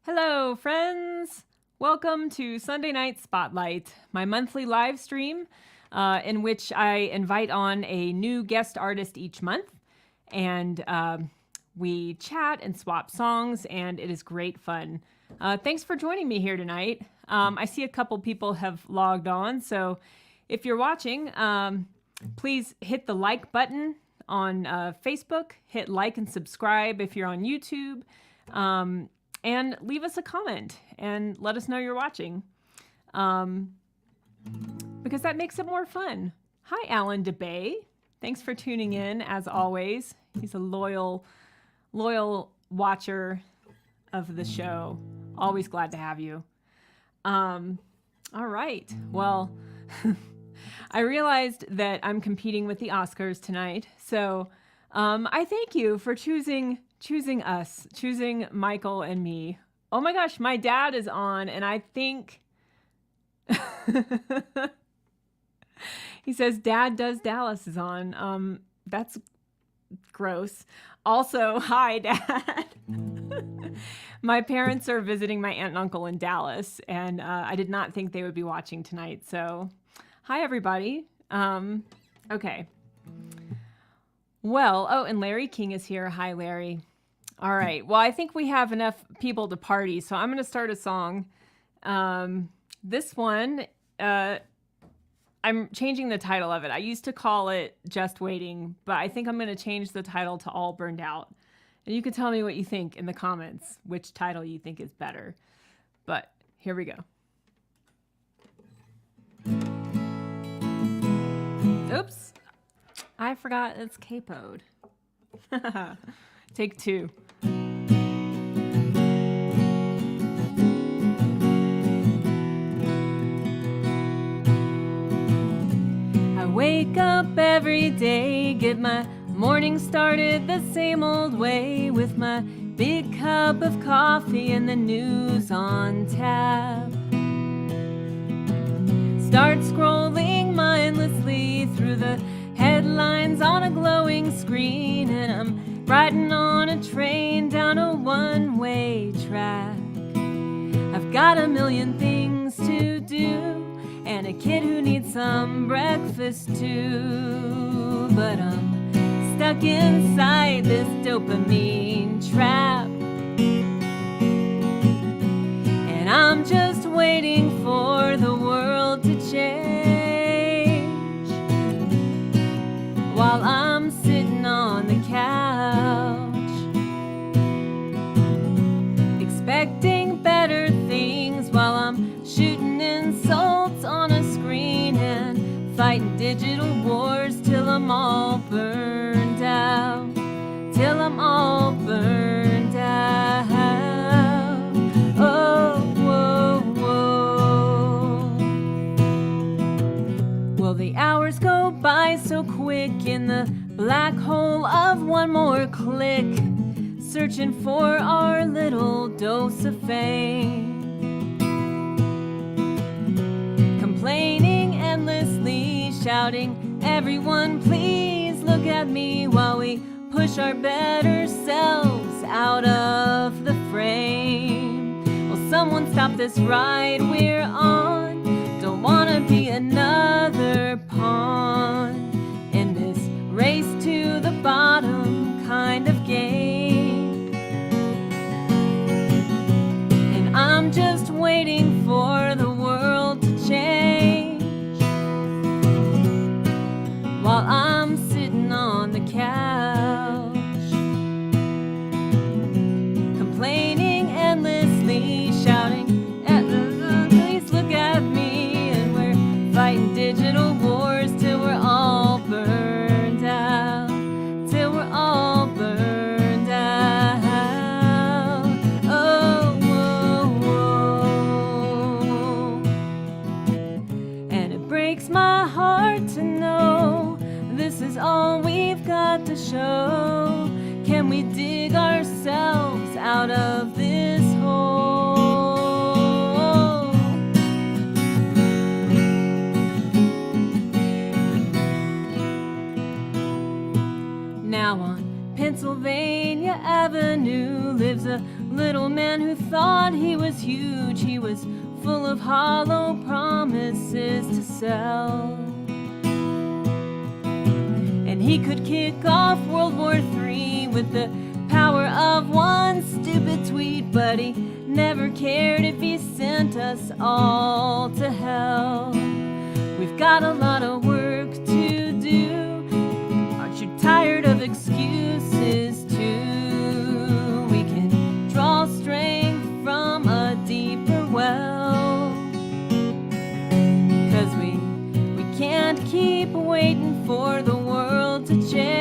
Hello, friends. Welcome to Sunday Night Spotlight, my monthly live stream in which I invite on a new guest artist each month. And we chat and swap songs, and it is great fun. Thanks for joining me here tonight. I see a couple people have logged on, so if you're watching, please hit the like button on Facebook, hit like and subscribe if you're on YouTube. And leave us a comment and let us know you're watching, because that makes it more fun. Hi, Alan DeBay. Thanks for tuning in, as always. He's a loyal watcher of the show. Always glad to have you. All right. Well, I realized that I'm competing with the Oscars tonight, so I thank you for choosing us, choosing Michael and me. Oh my gosh, my dad is on, and I think he says Dad Does Dallas is on. That's gross. Also, hi, Dad. My parents are visiting my aunt and uncle in Dallas, and I did not think they would be watching tonight. So, hi, everybody. Okay. Well, oh, and Larry King is here. Hi, Larry. All right. Well, I think we have enough people to party, so I'm going to start a song. This one, I'm changing the title of it. I used to call it Just Waiting, but I think I'm going to change the title to All Burned Out. And you can tell me what you think in the comments, which title you think is better. But here we go. Oops. I forgot it's capoed. Take two. I wake up every day, get my morning started the same old way, with my big cup of coffee and the news on tap. Start scrolling mindlessly through the headlines on a glowing screen, and I'm riding on a train down a one-way track. I've got a million things to do, and a kid who needs some breakfast too. But I'm stuck inside this dopamine trap, and I'm just waiting for the world to change, while I'm sitting on the couch, expecting better things, while I'm shooting insults on a screen and fighting digital wars till I'm all burned out, till I'm all burned out. Oh, whoa, whoa. Well, the hours go by so quick in the black hole of one more click, searching for our little dose of fame, complaining endlessly, shouting, everyone please look at me, while we push our better selves out of the frame. Will someone stop this ride we're on? Don't wanna be another pawn in this race to the bottom kind of game. And I'm just waiting for the world to change, while I'm sitting on the couch, complaining endlessly, shouting, please look at anew lives a little man who thought he was huge. He was full of hollow promises to sell. And he could kick off World War III with the power of one stupid tweet, but he never cared if he sent us all to hell. We've got a lot of work to do. Aren't you tired of excuses too? We can draw strength from a deeper well, 'cause we can't keep waiting for the world to change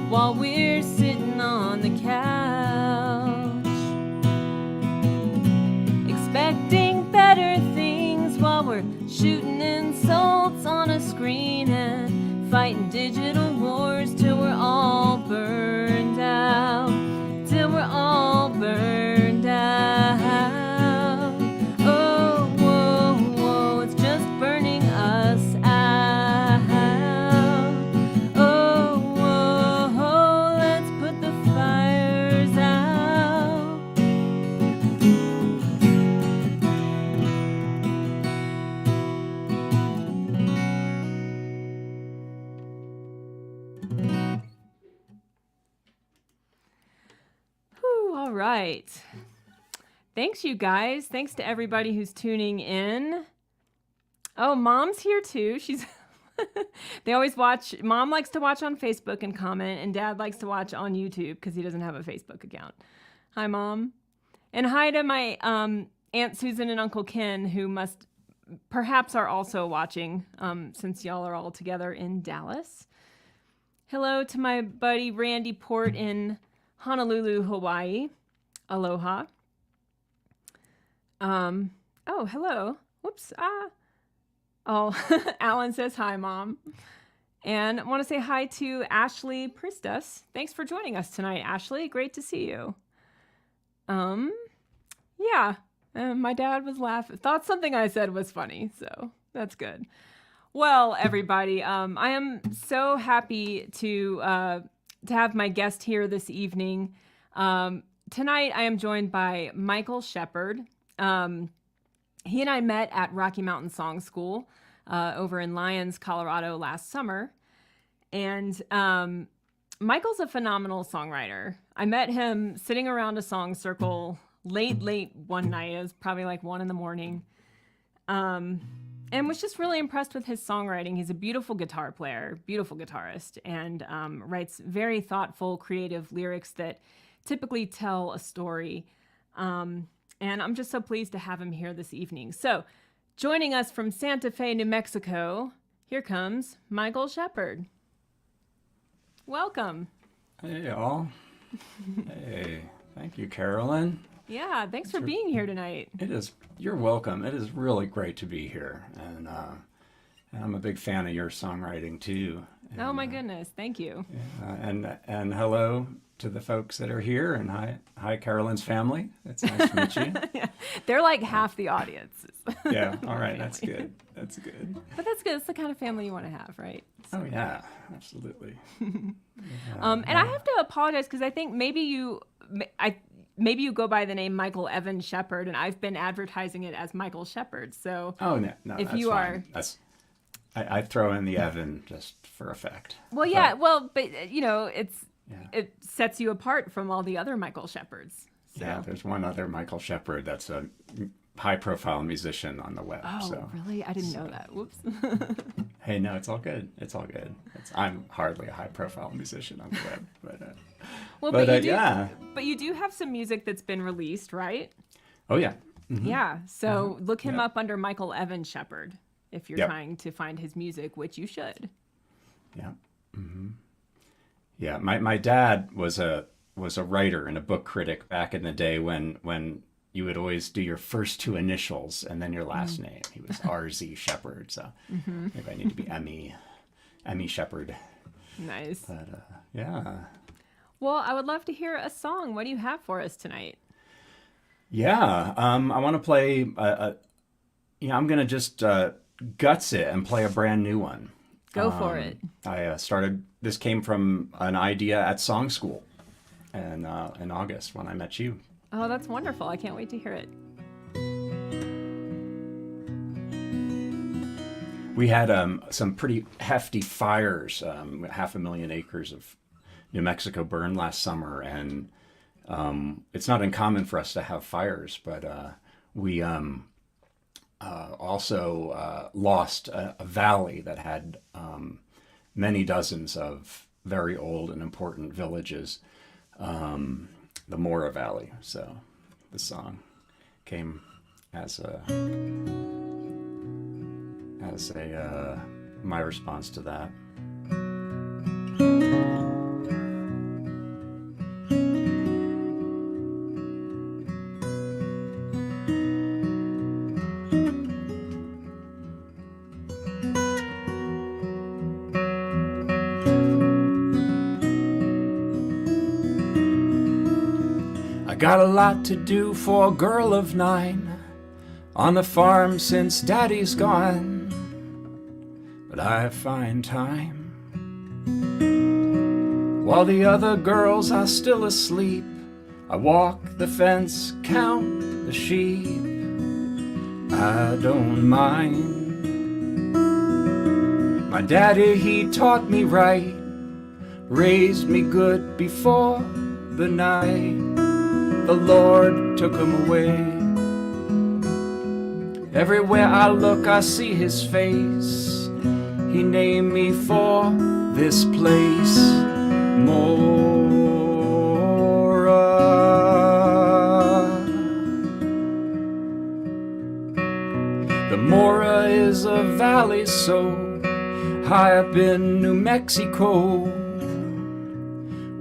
while we're sitting on the couch, expecting better things while we're shooting insults on a screen and fighting digital wars till we're all burned out, till we're all burned out. Oh, whoa, whoa, it's just burning us out. Oh, whoa, let's put the fires out. Whew, all right. Thanks, you guys. Thanks to everybody who's tuning in. Oh, Mom's here too. She's they always watch. Mom likes to watch on Facebook and comment, and Dad likes to watch on YouTube because he doesn't have a Facebook account. Hi, Mom. And hi to my Aunt Susan and Uncle Ken, who must perhaps are also watching since y'all are all together in Dallas. Hello to my buddy Randy Port in Honolulu, Hawaii. Aloha. Oh, hello. Whoops. Oh, Alan says hi, Mom. And I want to say hi to Ashley Pristus. Thanks for joining us tonight, Ashley. Great to see you. Yeah. My dad was laughing. Thought something I said was funny, so that's good. Well, everybody, I am so happy to have my guest here this evening. Tonight, I am joined by Michael Sheppard. He and I met at Rocky Mountain Song School over in Lyons, Colorado last summer. And Michael's a phenomenal songwriter. I met him sitting around a song circle late one night. It was probably like 1 a.m. And was just really impressed with his songwriting. He's a beautiful guitar player, beautiful guitarist, and writes very thoughtful, creative lyrics that typically tell a story. And I'm just so pleased to have him here this evening. So joining us from Santa Fe, New Mexico, here comes Michael Sheppard. Welcome. Hey, y'all. Hey, thank you, Carolyn. Yeah, thanks for being here tonight. You're welcome. It is really great to be here. And I'm a big fan of your songwriting, too. And, oh, my goodness. Thank you. And hello to the folks that are here, and hi Carolyn's family. It's nice to meet you. Yeah, they're like half the audience. Yeah, all right, that's good. That's good. But that's good. It's the kind of family you want to have, right? So. Oh yeah, absolutely. And I have to apologize because I think maybe you go by the name Michael Evan Sheppard, and I've been advertising it as Michael Sheppard. So no, if that's you fine. I throw in the Evan just for effect. Well, yeah, but you know, it sets you apart from all the other Michael Sheppards. So. Yeah, there's one other Michael Sheppard that's a high-profile musician on the web. Oh, so. Really? I didn't know that. Whoops. Hey, no, it's all good. It's all good. I'm hardly a high-profile musician on the web, but you do have some music that's been released, right? Oh yeah. Mm-hmm. Yeah. So look him up under Michael Evan Sheppard if you're trying to find his music, which you should. Yeah. Mm-hmm. Yeah. My dad was a writer and a book critic back in the day when you would always do your first two initials and then your last name. He was R.Z. Sheppard, so maybe I need to be Emmy Sheppard. Nice. But yeah. Well, I would love to hear a song. What do you have for us tonight? Yeah, I want to play. I'm going to just guts it and play a brand new one. Go for it. I started. This came from an idea at song school, and in August when I met you. Oh, that's wonderful. I can't wait to hear it. We had some pretty hefty fires, 500,000 acres of New Mexico burned last summer, and it's not uncommon for us to have fires, but we also lost a valley that had many dozens of very old and important villages, the Mora Valley. So the song came as my response to that. I got a lot to do for a girl of 9 on the farm since Daddy's gone. But I find time while the other girls are still asleep. I walk the fence, count the sheep. I don't mind. My daddy, he taught me right, raised me good before the night the Lord took him away. Everywhere I look, I see his face. He named me for this place, Mora. The Mora is a valley so high up in New Mexico,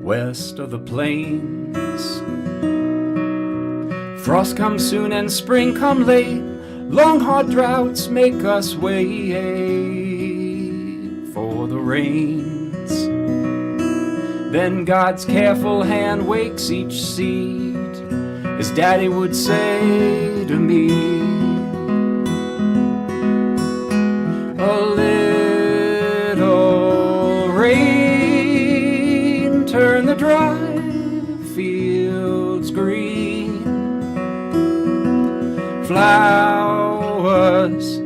west of the plains. Frost comes soon and spring come late. Long hard droughts make us wait for the rains. Then God's careful hand wakes each seed, as Daddy would say to me. A little rain, turn the dry fields green. Flowers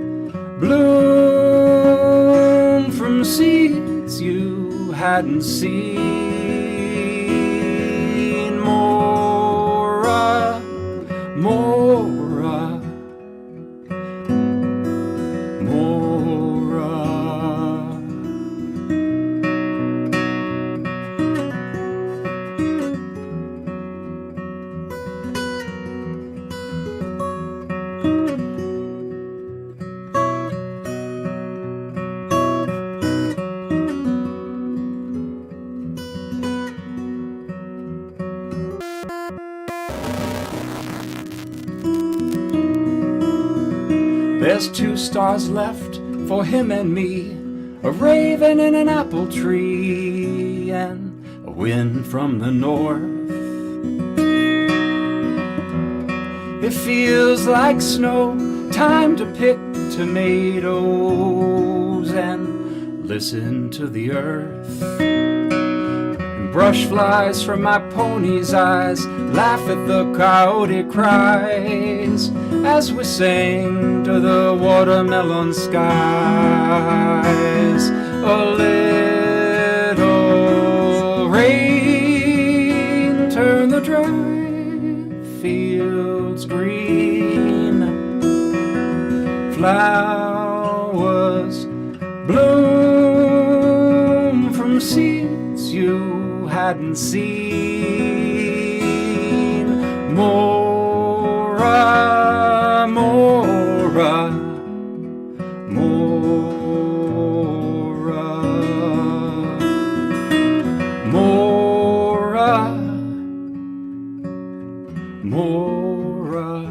bloom from seeds you hadn't seen. Mora, Mora, Mora. There's 2 stars left for him and me, a raven in an apple tree, and a wind from the north. It feels like snow, time to pick tomatoes and listen to the earth. And brush flies from my pony's eyes, laugh at the coyote cries, as we sing to the watermelon skies. A little rain, turn the dry fields green. Flowers bloom from seeds you hadn't seen. Mora, Mora, Mora, Mora, Mora,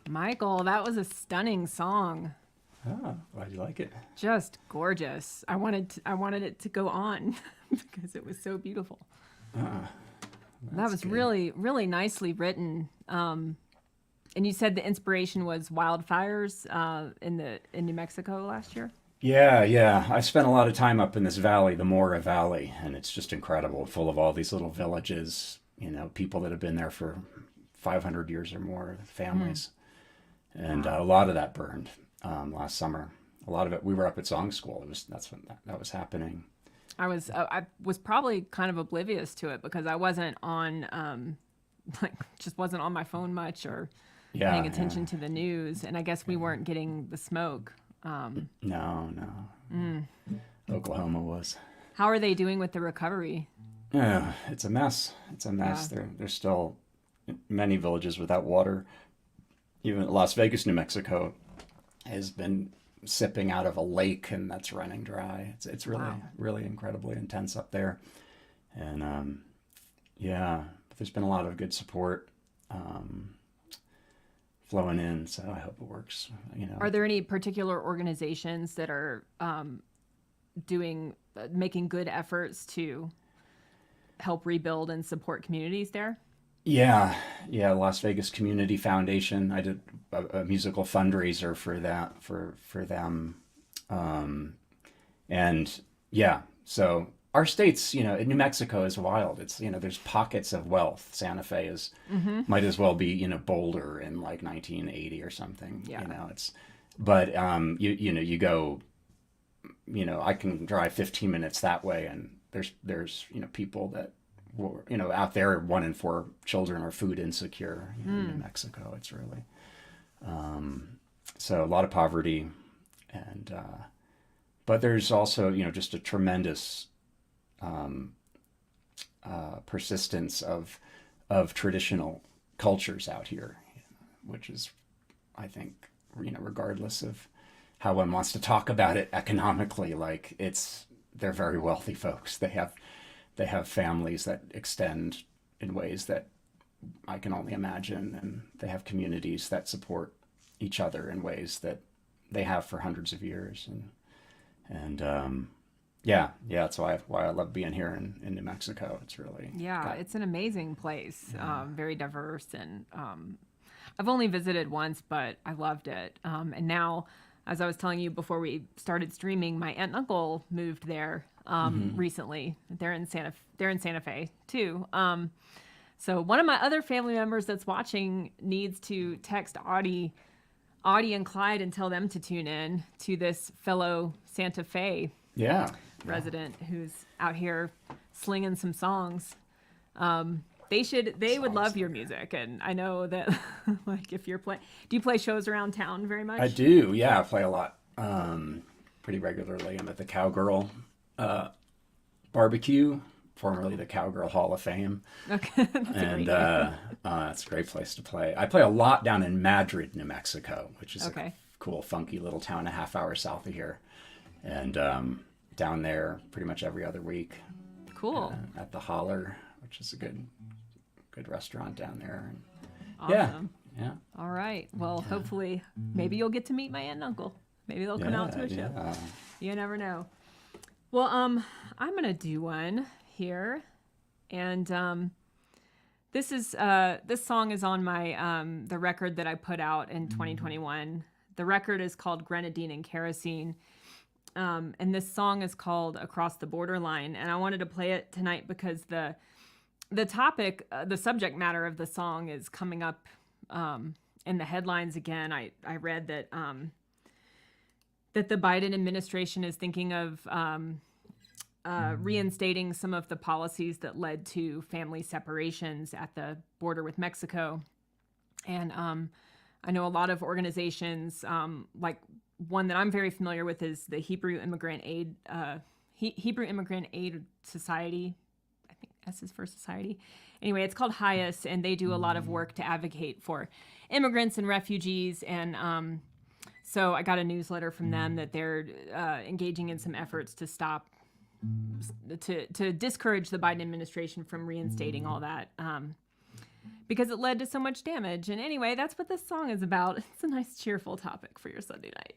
Michael, that was a stunning song. Oh, glad you like it. Just gorgeous. I wanted it to go on because it was so beautiful. That was good. really, really nicely written. And you said the inspiration was wildfires in New Mexico last year? Yeah. I spent a lot of time up in this valley, the Mora Valley, and it's just incredible, full of all these little villages, people that have been there for 500 years or more, families. And a lot of that burned last summer. A lot of it, we were up at song school. That's when that was happening. I was probably kind of oblivious to it because I wasn't on just wasn't on my phone much or paying attention to the news, and I guess we weren't getting the smoke. No. Oklahoma was. How are they doing with the recovery? Yeah, it's a mess. Yeah. There's still many villages without water. Even Las Vegas, New Mexico, has been sipping out of a lake, and that's running dry. It's really really incredibly intense up there, and but there's been a lot of good support flowing in. So I hope it works. Are there any particular organizations that are making good efforts to help rebuild and support communities there? Yeah. Las Vegas Community Foundation. I did a musical fundraiser for that for them, and so our states, New Mexico is wild. It's there's pockets of wealth. Santa Fe might as well be Boulder in like 1980 or something. Yeah. But you go, I can drive 15 minutes that way, and there's people that out there, 1 in 4 children are food insecure in New Mexico. It's really so a lot of poverty, and but there's also just a tremendous persistence of traditional cultures out here, which is, I think, regardless of how one wants to talk about it economically, like they're very wealthy folks. They have families that extend in ways that I can only imagine, and they have communities that support each other in ways that they have for hundreds of years, and that's why I love being here in New Mexico. It's really it's an amazing place, very diverse, and I've only visited once, but I loved it. And now, as I was telling you before we started streaming, my aunt and uncle moved there recently. They're in Santa Fe too. So one of my other family members that's watching needs to text Audie and Clyde and tell them to tune in to this fellow Santa Fe resident who's out here slinging some songs. They would love your music, and I know that like if you're do you play shows around town very much? I do. Yeah, I play a lot, pretty regularly. I'm at the Cowgirl barbecue, formerly the Cowgirl Hall of Fame. Okay, and it's a great place to play. I play a lot down in Madrid, New Mexico, which is a cool, funky little town a half hour south of here, and down there pretty much every other week. Cool. At the Holler, which is a good restaurant down there. Awesome. Yeah. All right. Well, hopefully, maybe you'll get to meet my aunt and uncle. Maybe they'll come out to a show. You never know. Well, I'm gonna do one here, and this song is on my the record that I put out in 2021. The record is called Grenadine and Kerosene. And this song is called Across the Borderline. And I wanted to play it tonight because the topic, the subject matter of the song is coming up in the headlines again. I read that that the Biden administration is thinking of reinstating some of the policies that led to family separations at the border with Mexico. And I know a lot of organizations, like one that I'm very familiar with is the Hebrew Immigrant Aid Society. I think S is for society. Anyway, it's called HIAS, and they do a lot of work to advocate for immigrants and refugees. And so I got a newsletter from them that they're engaging in some efforts to to discourage the Biden administration from reinstating all that. because it led to so much damage. And anyway, that's what this song is about. It's a nice, cheerful topic for your Sunday night.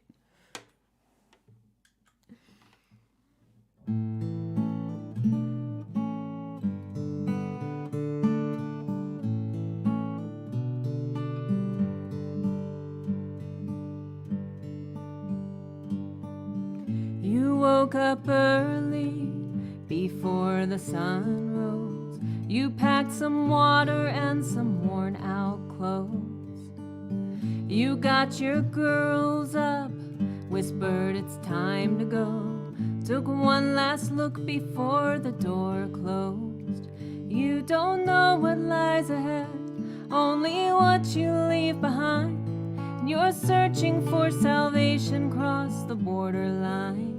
You woke up early before the sun rose. You packed some water and some worn out clothes. You got your girls up, whispered it's time to go. Took one last look before the door closed. You don't know what lies ahead, only what you leave behind. You're searching for salvation across the borderline.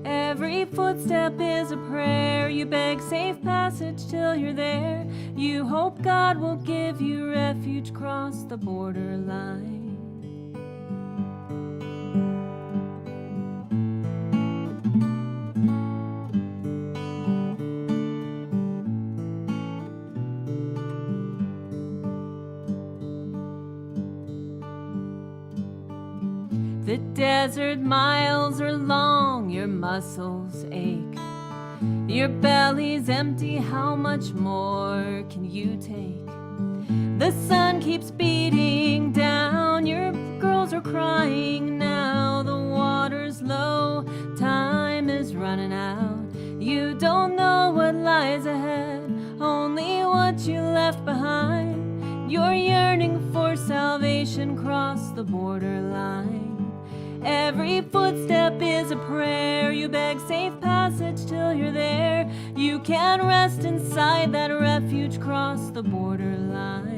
Every footstep is a prayer. You beg safe passage till you're there. You hope God will give you refuge across the borderline. The desert miles are long, your muscles ache. Your belly's empty, how much more can you take? The sun keeps beating down, your girls are crying now. The water's low, time is running out. You don't know what lies ahead, only what you left behind. You're yearning for salvation across the borderline. Every footstep is a prayer. You beg safe passage till you're there. You can't rest inside that refuge across the borderline.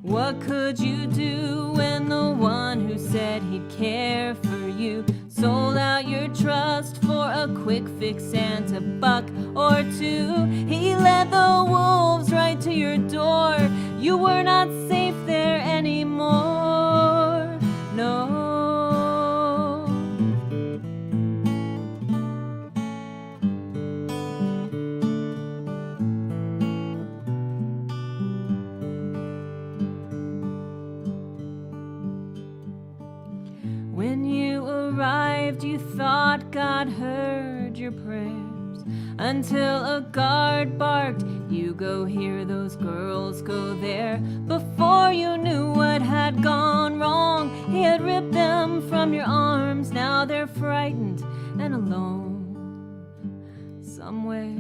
What could you do when the one who said he'd care for you sold out your trust for a quick fix and a buck or two? He led the wolves right to your door. You were not safe there anymore. No. When you arrived, you thought God heard your prayers, until a guard barked, you go here, those girls go there. Before you knew what had gone wrong, he had ripped them from your arms. Now they're frightened and alone somewhere,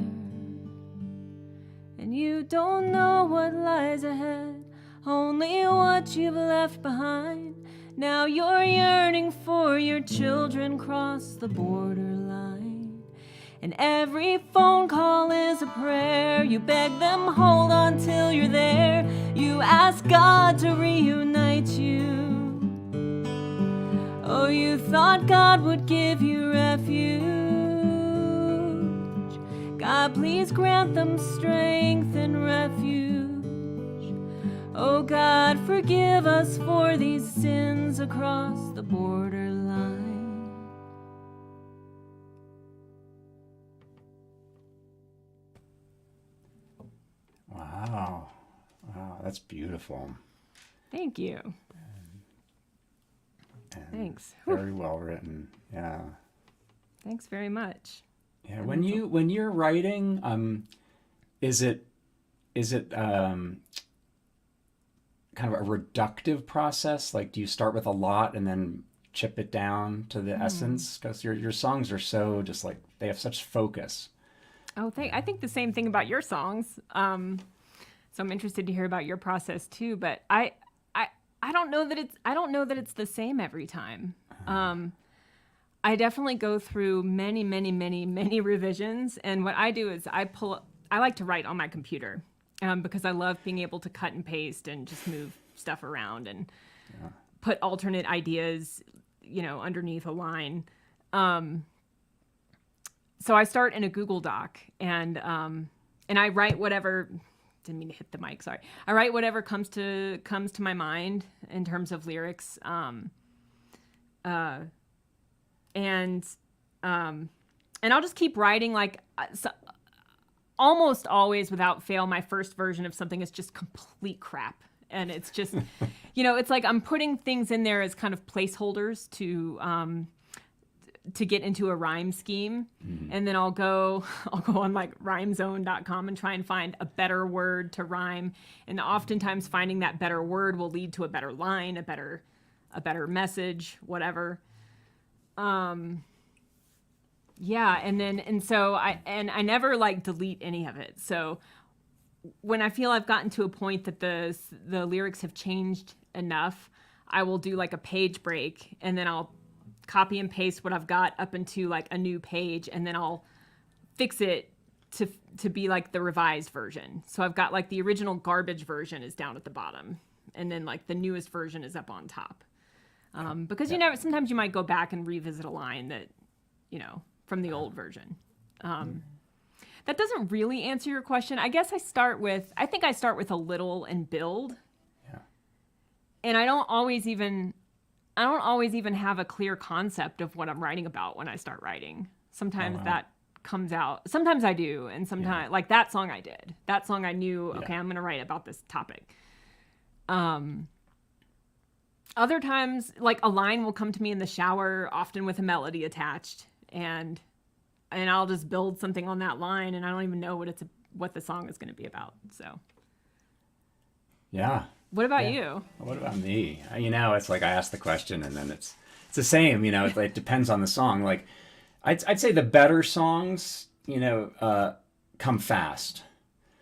and you don't know what lies ahead, only what you've left behind. Now you're yearning for your children cross the borderline. And every phone call is a prayer. You beg them, hold on till you're there. You ask God to reunite you. Oh, you thought God would give you refuge. God, please grant them strength and refuge. Oh God, forgive us for these sins across the borderline. Wow. Wow, that's beautiful. Thank you. And Thanks. Very well written. Yeah. Thanks very much. Yeah. When you're writing, is it kind of a reductive process? Like, do you start with a lot and then chip it down to the essence? Because your songs are so just like, they have such focus. Oh, I think the same thing about your songs. So I'm interested to hear about your process too. But I don't know that it's the same every time. I definitely go through many revisions, and what I do is I like to write on my computer. Because I love being able to cut and paste and just move stuff around and put alternate ideas, underneath a line. So I start in a Google Doc and I write whatever. Didn't mean to hit the mic. Sorry. I write whatever comes to my mind in terms of lyrics. And I'll just keep writing. Like, almost always, without fail, my first version of something is just complete crap. And it's just, it's like I'm putting things in there as kind of placeholders to get into a rhyme scheme. And then I'll go on like rhymezone.com and try and find a better word to rhyme. And oftentimes finding that better word will lead to a better line, a better message, whatever. Yeah. And so I never like delete any of it. So when I feel I've gotten to a point that the lyrics have changed enough, I will do like a page break, and then I'll copy and paste what I've got up into like a new page, and then I'll fix it to be like the revised version. So I've got like the original garbage version is down at the bottom, and then like the newest version is up on top. Because sometimes you might go back and revisit a line that, from the old version. That doesn't really answer your question. I guess I start with a little and build. Yeah. And I don't always even have a clear concept of what I'm writing about when I start writing. Sometimes that comes out. Sometimes I do. And sometimes, like that song I did. That song I knew, okay, I'm going to write about this topic. Other times, like a line will come to me in the shower, often with a melody attached. And I'll just build something on that line, and I don't even know what the song is going to be about. So. Yeah. What about you? What about me? It's like I ask the question, and then it's the same. It depends on the song. Like, I'd say the better songs, come fast.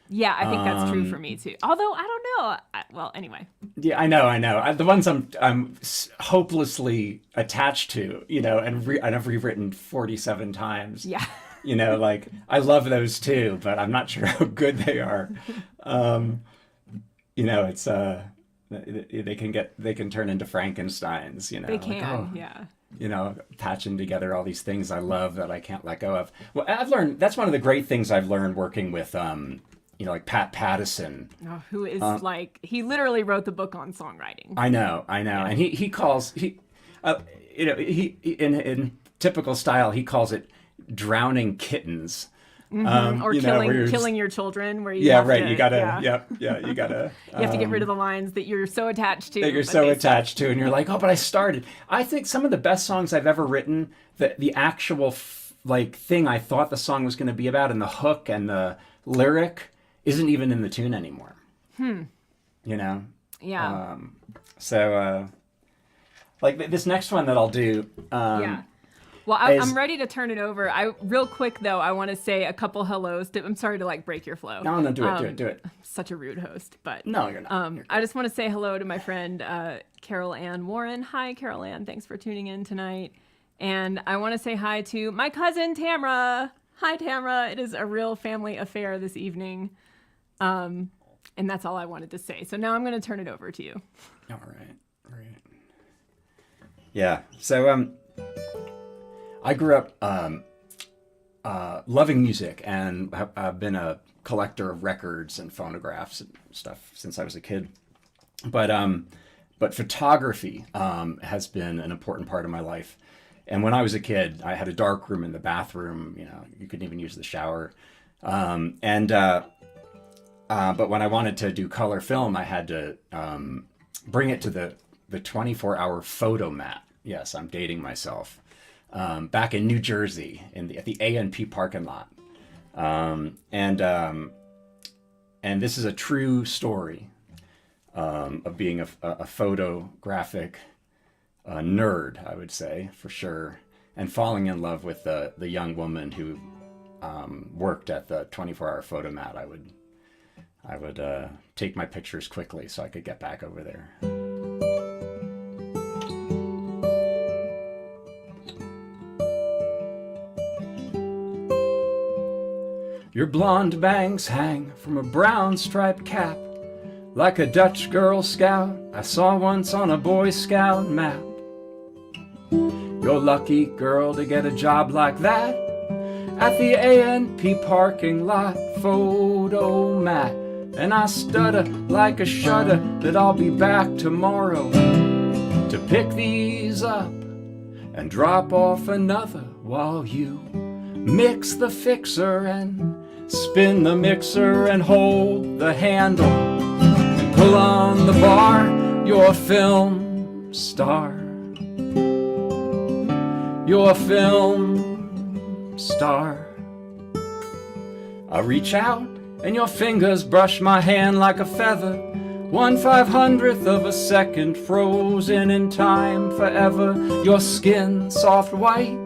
Yeah, I think that's true for me too. Although I don't know. Well, anyway. Yeah, I know. The ones I'm hopelessly attached to, and I've rewritten 47 times. Yeah. Like I love those too, but I'm not sure how good they are. It's they can turn into Frankensteins. They can, yeah. Patching together all these things I love that I can't let go of. Well, I've learned that's one of the great things I've learned working with like Pat Pattison. Oh, who is he literally wrote the book on songwriting. I know. Yeah. And he calls, in typical style, he calls it drowning kittens. Or killing your children, where you have right. to, you gotta, you gotta. You have to get rid of the lines that you're so attached to. And you're like, oh, but I started. I think some of the best songs I've ever written, the actual thing I thought the song was going to be about, and the hook and the lyric isn't even in the tune anymore. Yeah. So, like this next one that I'll do. Yeah. Well, I'm ready to turn it over. Real quick though, I want to say a couple hellos. I'm sorry to break your flow. No, do it. I'm such a rude host, but no, you're not. I just want to say hello to my friend Carol Ann Warren. Hi, Carol Ann. Thanks for tuning in tonight. And I want to say hi to my cousin Tamra. Hi, Tamra. It is a real family affair this evening. And that's all I wanted to say. So now I'm going to turn it over to you. All right. Yeah. So, I grew up loving music, and I've been a collector of records and phonographs and stuff since I was a kid. But photography has been an important part of my life. And when I was a kid, I had a dark room in the bathroom. You couldn't even use the shower. But when I wanted to do color film, I had to bring it to the 24-hour photomat. Yes, I'm dating myself. Back in New Jersey, at the A&P parking lot. And this is a true story of being a photographic nerd, I would say, for sure, and falling in love with the young woman who worked at the 24-hour photomat. I would take my pictures quickly so I could get back over there. Your blonde bangs hang from a brown striped cap, like a Dutch Girl Scout I saw once on a Boy Scout map. You're lucky, girl, to get a job like that at the A&P parking lot photo mat. And I stutter like a shutter that I'll be back tomorrow to pick these up and drop off another while you mix the fixer and spin the mixer and hold the handle, and pull on the bar, you're a film star. You're a film star. I reach out and your fingers brush my hand like a feather, 1/500th of a second, frozen in time forever. Your skin soft white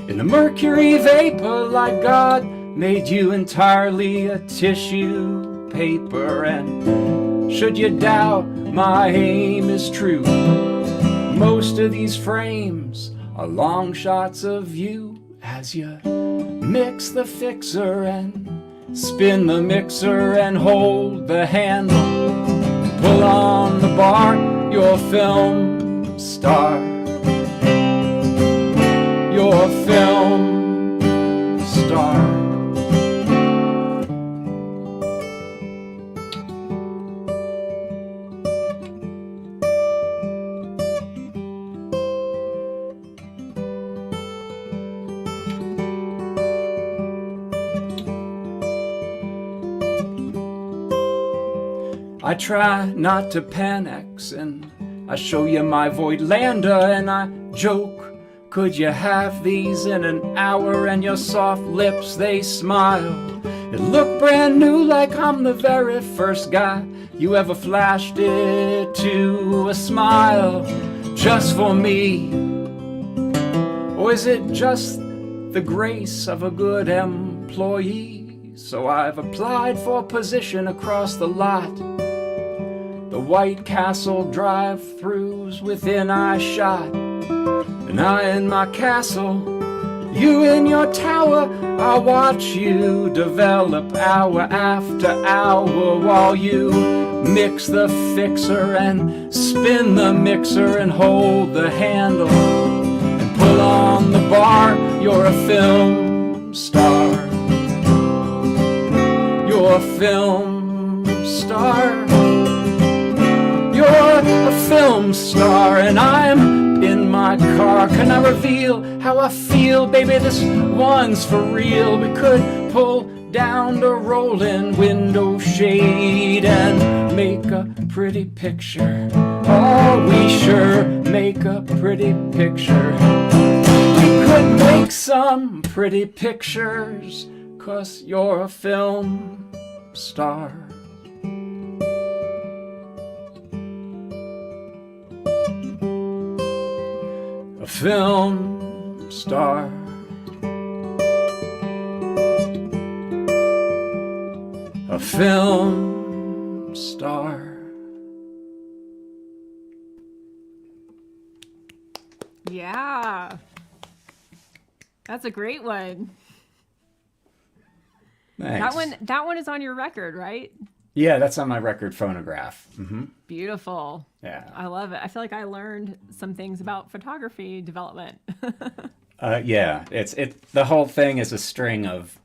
in the mercury vapor, like God made you entirely a tissue paper. And should you doubt my aim is true, most of these frames are long shots of you as you mix the fixer and spin the mixer and hold the handle, pull on the bar, you're a film star. You're a film star. I try not to panic, and I show you my Voigtlander, and I joke, could you have these in an hour? And your soft lips, they smile. It looked brand new, like I'm the very first guy you ever flashed it to a smile, just for me. Or is it just the grace of a good employee? So I've applied for a position across the lot, the White Castle drive-thrus within eyeshot. And I in my castle, you in your tower. I watch you develop hour after hour, while you mix the fixer and spin the mixer and hold the handle and pull on the bar. You're a film star. You're a film star. You're a film star, and I'm in my car. Can I reveal how I feel? Baby, this one's for real. We could pull down the rolling window shade and make a pretty picture. Oh, we sure make a pretty picture. We could make some pretty pictures, 'cause you're a film star. A film star. A film star. Yeah. That's a great one. Thanks. That one is on your record, right? Yeah, that's on my record phonograph. Mm-hmm. Beautiful. Yeah. I love it. I feel like I learned some things about photography development. Yeah, it's the whole thing is a string of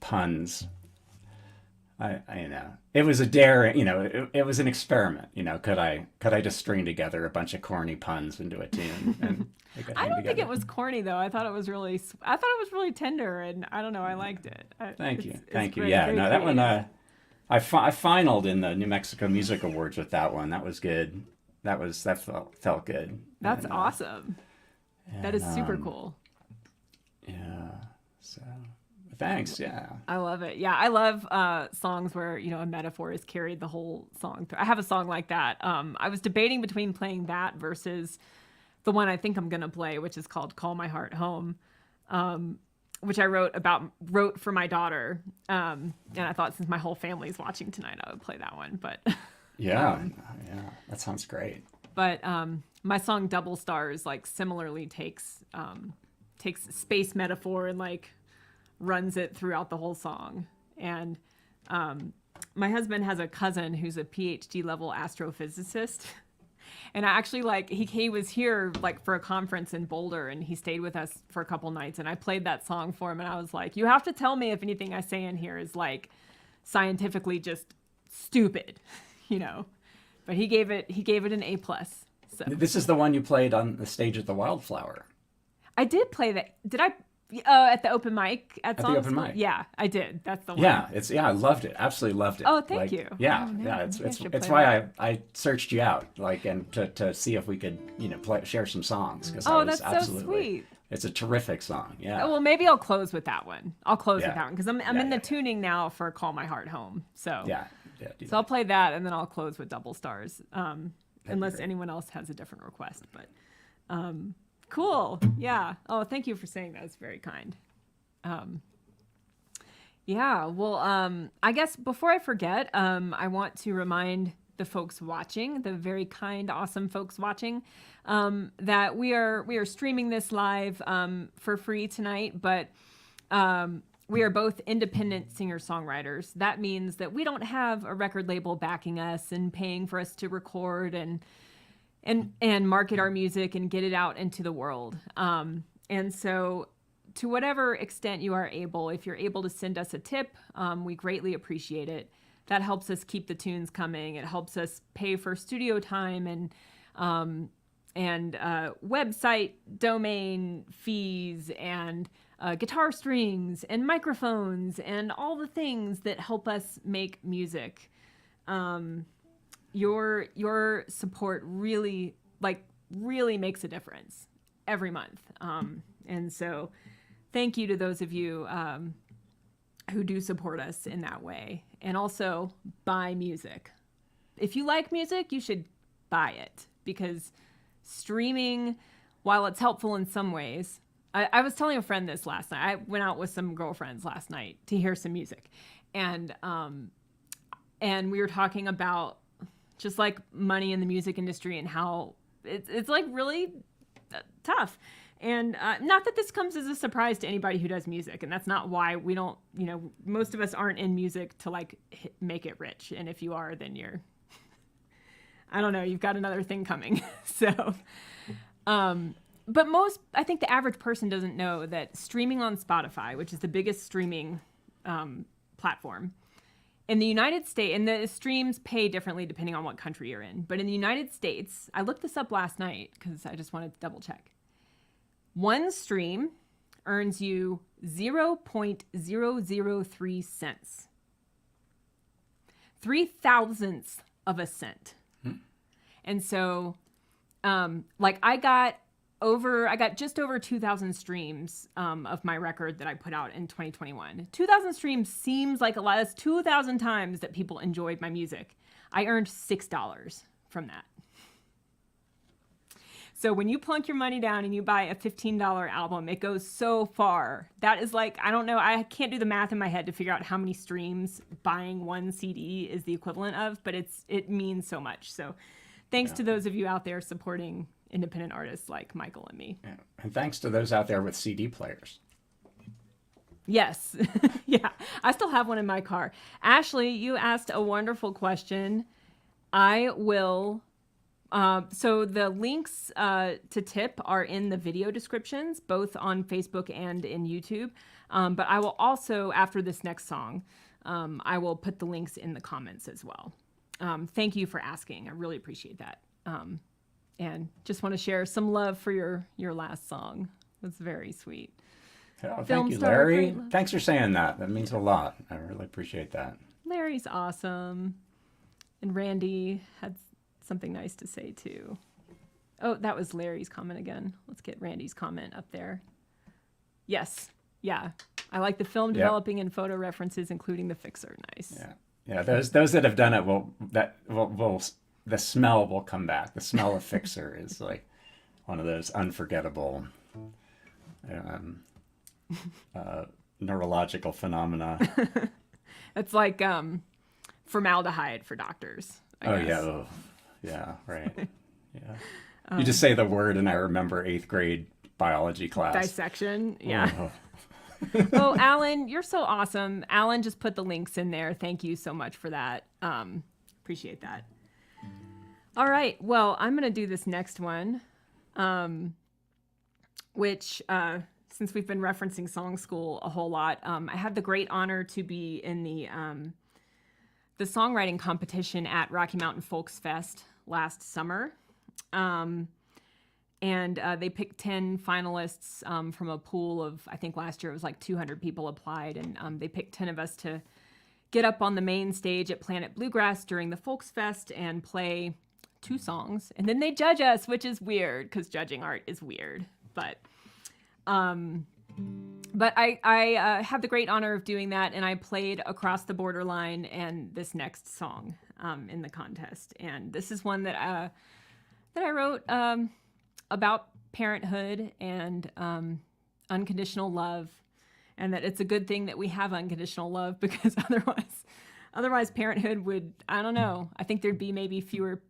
puns. It was a dare, it was an experiment. Could I just string together a bunch of corny puns into a tune and make it I hang don't think together? it was corny though. I thought it was really tender, and I don't know. I liked it. Thank you. It's Yeah, very no, that one, creative. I finaled in the New Mexico Music Awards with that one. That was good. That felt good. That's And, awesome. That is super um, cool. Yeah. So thanks. Yeah. I love it. Yeah, I love songs where a metaphor is carried the whole song through. I have a song like that. I was debating between playing that versus the one I think I'm gonna play, which is called "Call My Heart Home," which I wrote for my daughter. And I thought since my whole family's watching tonight, I would play that one. But Yeah. Yeah. That sounds great. but my song "Double Stars" similarly takes space metaphor and runs it throughout the whole song. And my husband has a cousin who's a PhD level astrophysicist. And I actually he was here for a conference in Boulder, and he stayed with us for a couple nights, and I played that song for him, and I was like, you have to tell me if anything I say in here is scientifically just stupid, But he gave it an A+. So This is the one you played on the stage at the Wildflower. I did play that. Did I At the open mic at the Song open School? mic. Yeah, I did. That's the one. Yeah, I loved it. Absolutely loved it. Oh, thank you. Yeah, Oh, no, yeah. maybe I should It's play why that. I searched you out, like, and to see if we could, share some songs, because I Oh, was that's so absolutely. sweet. It's a terrific song. Yeah. Oh, well, maybe I'll close with that one. I'll close with Yeah. that one because I'm Yeah, in the yeah. tuning now for "Call My Heart Home." So Yeah. Yeah. Do So I'll that. play that, and then I'll close with Double Stars, unless great. anyone else has a different request. But cool, yeah. Oh, thank you for saying that. It's very kind. Yeah. Well, I guess before I forget, I want to remind the folks watching, the very kind, awesome folks watching, that we are streaming this live for free tonight, but. We are both independent singer-songwriters. That means that we don't have a record label backing us and paying for us to record and market our music and get it out into the world. And so to whatever extent you are able, if you're able to send us a tip, we greatly appreciate it. That helps us keep the tunes coming. It helps us pay for studio time and website domain fees and guitar strings and microphones and all the things that help us make music. Your support really makes a difference every month. And so thank you to those of you who do support us in that way. And also buy music. If you like music, you should buy it, because streaming, while it's helpful in some ways, I was telling a friend this last night. I went out with some girlfriends last night to hear some music, and we were talking about just like money in the music industry and how it's like really tough. And not that this comes as a surprise to anybody who does music, and that's not why we don't. Most of us aren't in music to like make it rich, and if you are, then you're. I don't know. You've got another thing coming. So. But I think the average person doesn't know that streaming on Spotify, which is the biggest streaming platform in the United States, and the streams pay differently depending on what country you're in. But in the United States, I looked this up last night because I just wanted to double check. One stream earns you 0.003 cents. 0.003 of a cent. And so, I got just over 2,000 streams of my record that I put out in 2021. 2,000 streams seems like a lot. That's 2,000 times that people enjoyed my music. I earned $6 from that. So when you plunk your money down and you buy a $15 album, it goes so far. That is like, I don't know, I can't do the math in my head to figure out how many streams buying one CD is the equivalent of, but it means so much. So thanks to those of you out there supporting independent artists like Michael and me. Yeah. And thanks to those out there with CD players. Yes. Yeah. I still have one in my car. Ashley, you asked a wonderful question. I will. So the links to tip are in the video descriptions, both on Facebook and in YouTube. But I will also, after this next song, I will put the links in the comments as well. Thank you for asking. I really appreciate that. And just want to share some love for your last song. That's very sweet. Oh, Film thank you, star, Larry. great love. Thanks for saying that. That means a lot. I really appreciate that. Larry's awesome. And Randy had something nice to say too. Oh, that was Larry's comment again. Let's get Randy's comment up there. Yes. Yeah. I like the film developing and photo references, including the fixer. Nice. Yeah. Yeah. Those that have done it will the smell will come back. The smell of Fixer is like one of those unforgettable neurological phenomena. It's like formaldehyde for doctors. I guess. Yeah. Oh, yeah. Right. Yeah. You just say the word and I remember 8th grade biology class. Dissection. Yeah. Oh. Oh, Alan, you're so awesome. Alan just put the links in there. Thank you so much for that. Appreciate that. All right. Well, I'm going to do this next one, which, since we've been referencing Song School a whole lot, I had the great honor to be in the songwriting competition at Rocky Mountain Folks Fest last summer. And And they picked 10 finalists from a pool of, I think last year it was like 200 people applied. And they picked 10 of us to get up on the main stage at Planet Bluegrass during the Folksfest and play 2 songs. And then they judge us, which is weird because judging art is weird. But I had the great honor of doing that, and I played Across the Borderline and this next song in the contest. And this is one that I wrote about parenthood and unconditional love, and that it's a good thing that we have unconditional love, because otherwise parenthood would, I don't know. I think there'd be maybe fewer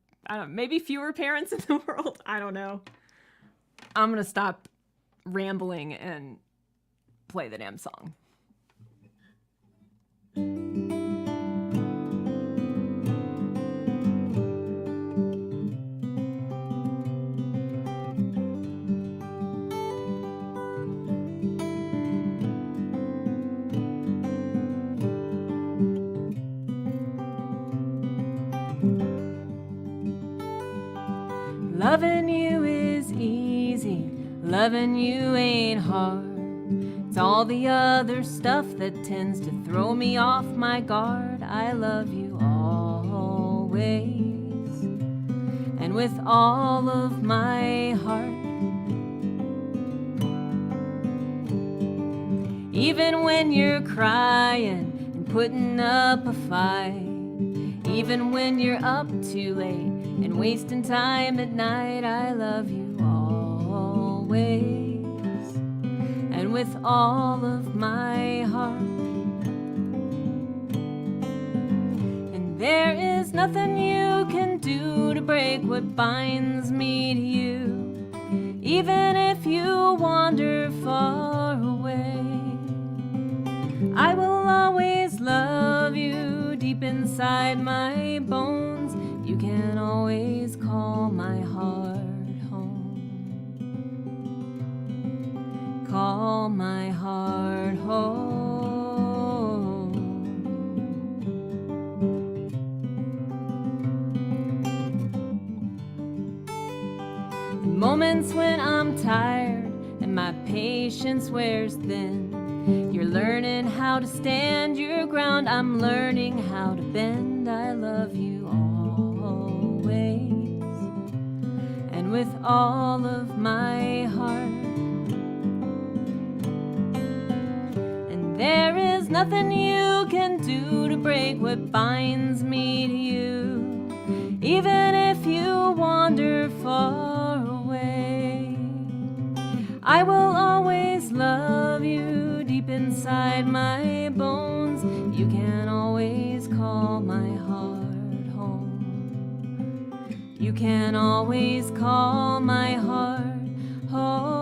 parents in the world. I don't know. I'm gonna stop rambling and play the damn song. Loving you is easy, loving you ain't hard. It's all the other stuff that tends to throw me off my guard. I love you always, and with all of my heart. Even when you're crying and putting up a fight, even when you're up too late and wasting time at night, I love you always, and with all of my heart. And there is nothing you can do to break what binds me to you, even if you wander far away. I will always love you deep inside my bones. You can always call my heart home. Call my heart home. In moments when I'm tired and my patience wears thin, you're learning how to stand your ground. I'm learning how to bend. I love you always, and with all of my heart. And there is nothing you can do to break what binds me to you, even if you wander far away. I will always love you deep inside my bones. You can always call my heart home. You can always call my heart home.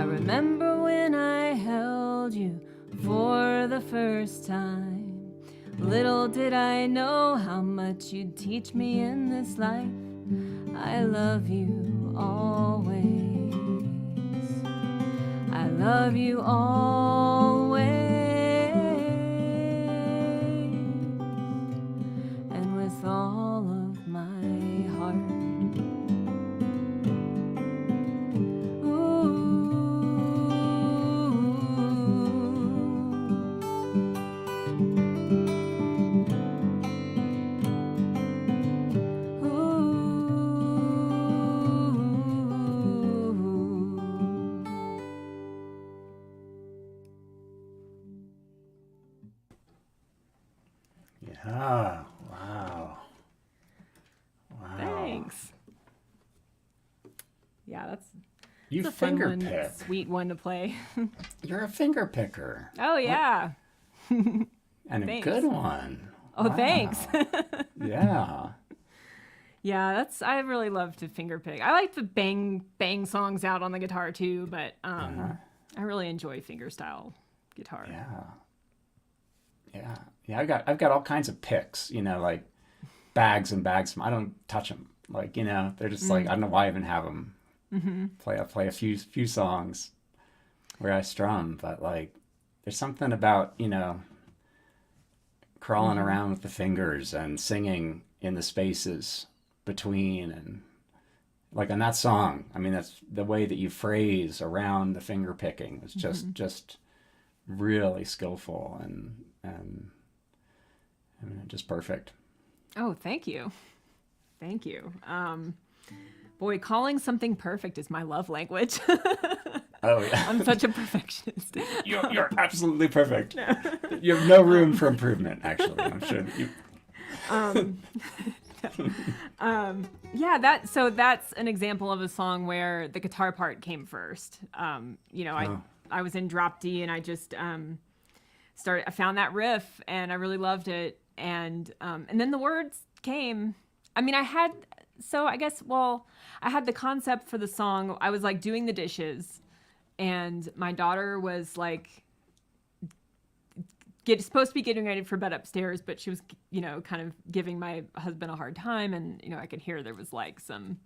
Remember when I held you for the first time? Little did I know how much you'd teach me in this life. I love you always. I love you always, and with all of my heart. Yeah. Wow. Wow. Thanks. Yeah, that's You a fun finger one, pick. sweet one to play. You're a finger picker. Oh yeah. And a Thanks. good one. Oh, Wow. thanks. Yeah. Yeah, I really love to finger pick. I like to bang songs out on the guitar too, but I really enjoy fingerstyle guitar. Yeah. Yeah, yeah. I've got all kinds of picks, like bags and bags. I don't touch them. Like, they're just like, I don't know why I even have them. Play a few songs where I strum, but like, there's something about crawling around with the fingers and singing in the spaces between, and like on that song, I mean, that's the way that you phrase around the finger picking is just really skillful and I mean, just perfect. Oh, thank you. Thank you. Boy, calling something perfect is my love language. Oh, yeah. I'm such a perfectionist. You're absolutely perfect. No. You have no room for improvement, actually. I'm sure you. Yeah, that's an example of a song where the guitar part came first. I was in drop D and I just I found that riff and I really loved it, and then the words came. I mean, I had the concept for the song. I was like doing the dishes, and my daughter was like supposed to be getting ready for bed upstairs, but she was, kind of giving my husband a hard time, and I could hear there was like some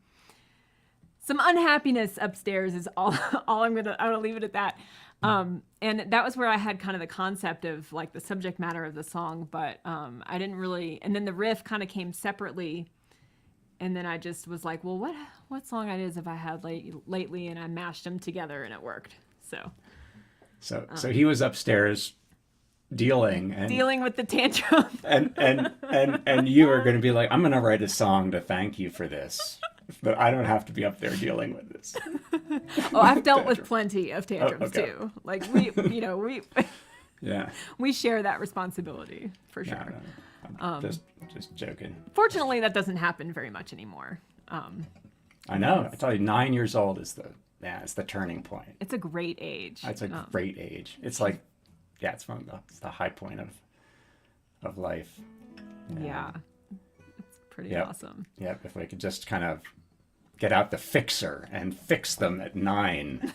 unhappiness upstairs. Is all I'm gonna leave it at that. And that was where I had kind of the concept of like the subject matter of the song, but I didn't really. And then the riff kind of came separately. And then I just was like, well, what song ideas have I had lately? And I mashed them together and it worked. So he was upstairs dealing with the tantrum. and you were going to be like, I'm going to write a song to thank you for this, but I don't have to be up there dealing with this. Oh, I've dealt with plenty of tantrums too. Like we yeah, we share that responsibility for sure. No. Just joking. Fortunately, that doesn't happen very much anymore. I know. I tell you, 9 years old is the turning point. It's a great age. It's a great age. It's like, it's it's the high point of life. Yeah, it's pretty awesome. Yep. If we could just kind of get out the fixer and fix them at 9,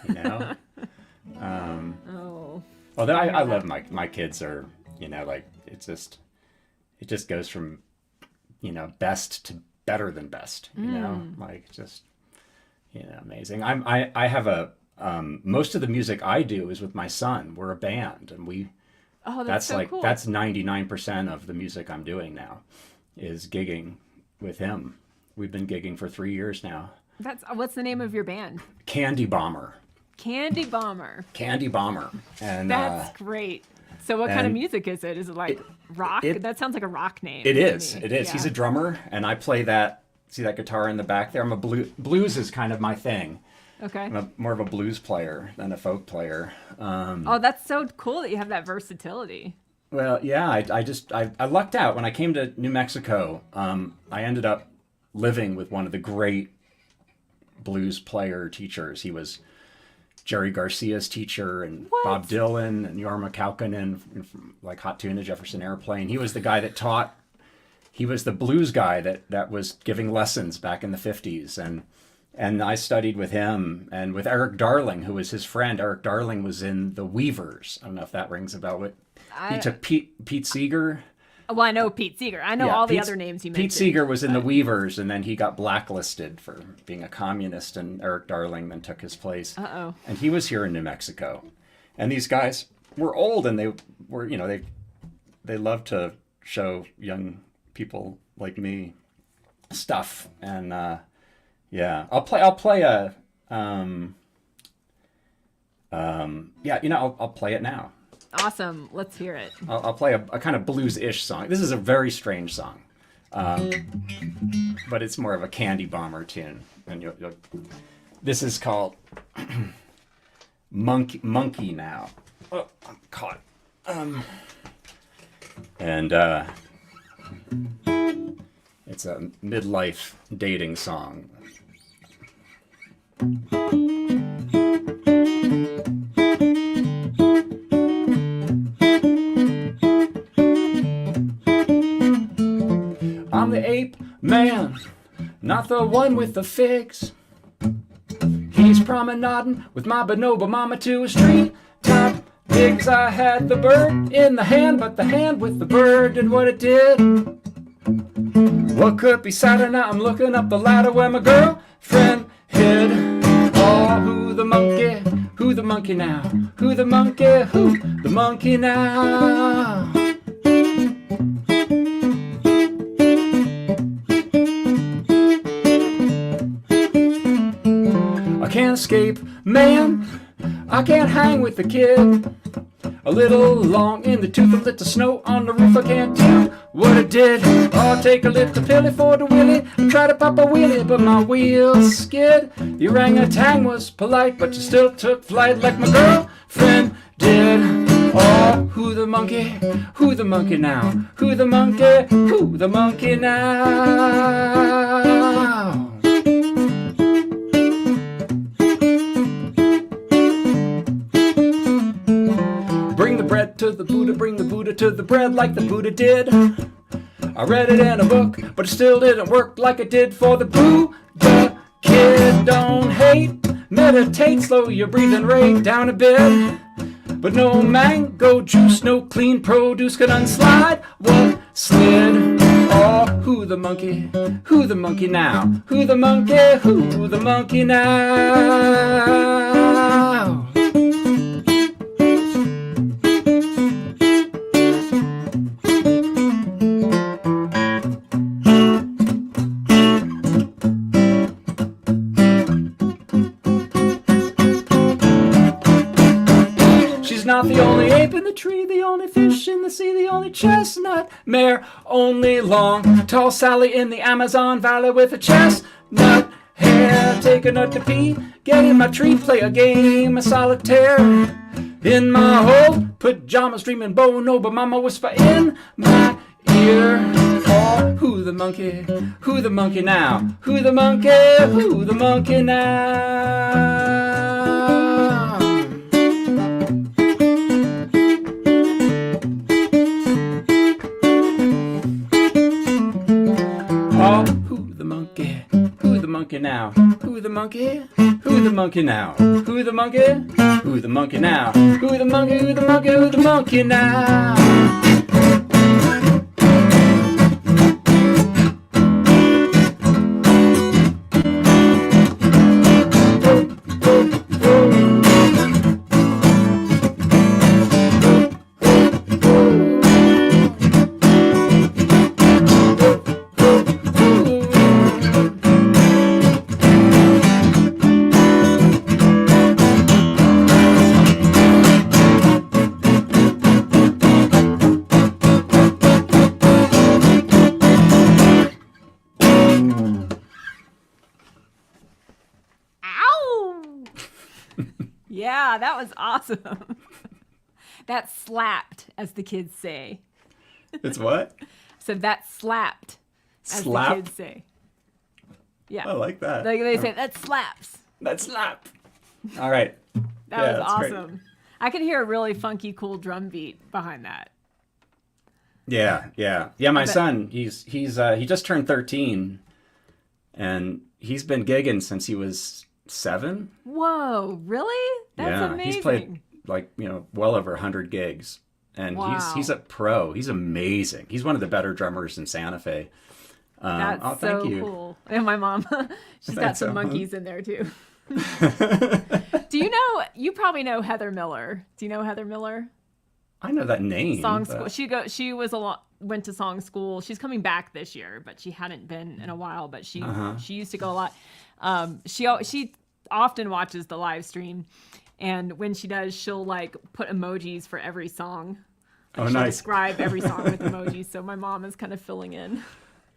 Although I love my kids are, like it just goes from, best to better than best, like just, amazing. I have most of the music I do is with my son. We're a band, and that's so cool. That's 99% of the music I'm doing now is gigging with him. We've been gigging for 3 years now. What's the name of your band? Candy Bomber. Candy Bomber. And that's great. So what kind of music is it? Is it like rock? That sounds like a rock name. It is. It is. Yeah. He's a drummer, and I play that. See that guitar in the back there? I'm a blues is kind of my thing. Okay. I'm more of a blues player than a folk player. That's so cool that you have that versatility. Well, yeah. I lucked out when I came to New Mexico. I ended up living with one of the great blues player teachers. He was Jerry Garcia's teacher, and Bob Dylan and Jorma Kaukonen from like Hot Tuna, Jefferson Airplane. He was the guy that taught. He was the blues guy that was giving lessons back in the 50s, and I studied with him and with Eric Darling, who was his friend. Eric Darling was in the Weavers. I don't know if that rings a bell. He took Pete Seeger. Well, I know Pete Seeger. I know all the other names you mentioned. Pete Seeger was in the Weavers, and then he got blacklisted for being a communist, and Eric Darling then took his place. Uh-oh. And he was here in New Mexico. And these guys were old, and they were, they love to show young people like me stuff. And I'll play a I'll play it now. Awesome. Let's hear it. I'll play a kind of blues-ish song. This is a very strange song, but it's more of a Candy Bomber tune. And this is called Monkey Now. Oh, I'm caught. It's a midlife dating song. I'm the ape man, not the one with the figs. He's promenading with my bonobo mama to a street top Pigs, I had the bird in the hand, but the hand with the bird did what it did. What could be sadder now? I'm looking up the ladder where my girlfriend hid. Oh, who the monkey? Who the monkey now? Who the monkey? Who the monkey now? I can't escape, man. I can't hang with the kid. A little long in the tooth, a little snow on the roof. I can't do what I did. I'll take a little pilly for the willy. I try to pop a wheelie, but my wheels skid. The orangutan was polite, but you still took flight like my girlfriend did. Oh, who the monkey? Who the monkey now? Who the monkey? Who the monkey now? Bring the bread to the Buddha, bring the Buddha to the bread like the Buddha did. I read it in a book, but it still didn't work like it did for the Buddha kid. Don't hate, meditate, slow your breathing rate down a bit. But no mango juice, no clean produce could unslide what slid. Oh, who the monkey? Who the monkey now? Who the monkey? Who the monkey now? Not the only ape in the tree, the only fish in the sea, the only chestnut mare, only long, tall Sally in the Amazon Valley with a chestnut hair. Take a nut to pee, get in my tree, play a game of solitaire. In my old pajamas, dreaming bonobo, mama whisper in my ear. Oh, who the monkey? Who the monkey now? Who the monkey? Who the monkey now? Oh, who the monkey? Who the monkey now? Who the monkey? Who the monkey now? Who the monkey? Who the monkey now? Who the monkey? Who the monkey? Who the monkey now? Yeah, that was awesome. That slapped, as the kids say. It's what? So that slapped, as Slap? the kids say. Yeah. I like that. Like they say, that slaps. That slap. All right. That Yeah, was that's great. awesome. I could hear a really funky, cool drum beat behind that. Yeah. My son, he just turned 13, and he's been gigging since he was 7. Whoa, really? That's amazing. He's played well over 100 gigs, and Wow. he's a pro. He's amazing. He's one of the better drummers in Santa Fe. That's thank so you. cool. And my mom, she's got Thanks, some Emma. monkeys in there too. You probably know Heather Miller. Do you know Heather Miller? I know that name. Song but- school. She went to song school. She's coming back this year, but she hadn't been in a while. But she used to go a lot. She often watches the live stream, and when she does, she'll like put emojis for every song. Oh, She'll nice. describe every song with emojis. So my mom is kind of filling in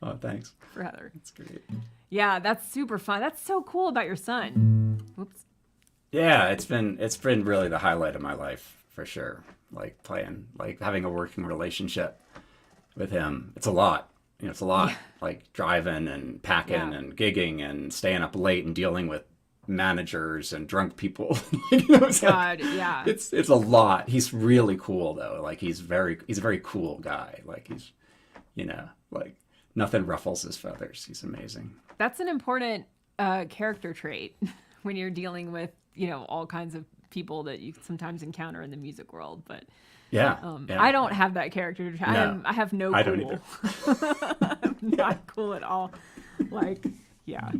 Oh, thanks. for Heather. That's great. Yeah, that's super fun. That's so cool about your son. Whoops. Yeah, it's been really the highlight of my life for sure. Like having a working relationship with him. It's a lot. It's a lot. Like driving and packing and gigging and staying up late and dealing with managers and drunk people. It's God, yeah. It's a lot. He's really cool though. Like he's a very cool guy. Like he's like nothing ruffles his feathers. He's amazing. That's an important character trait when you're dealing with, all kinds of people that you sometimes encounter in the music world. But Yeah. I don't have that character. I have no cool. I don't either. I'm not cool at all. Like, yeah.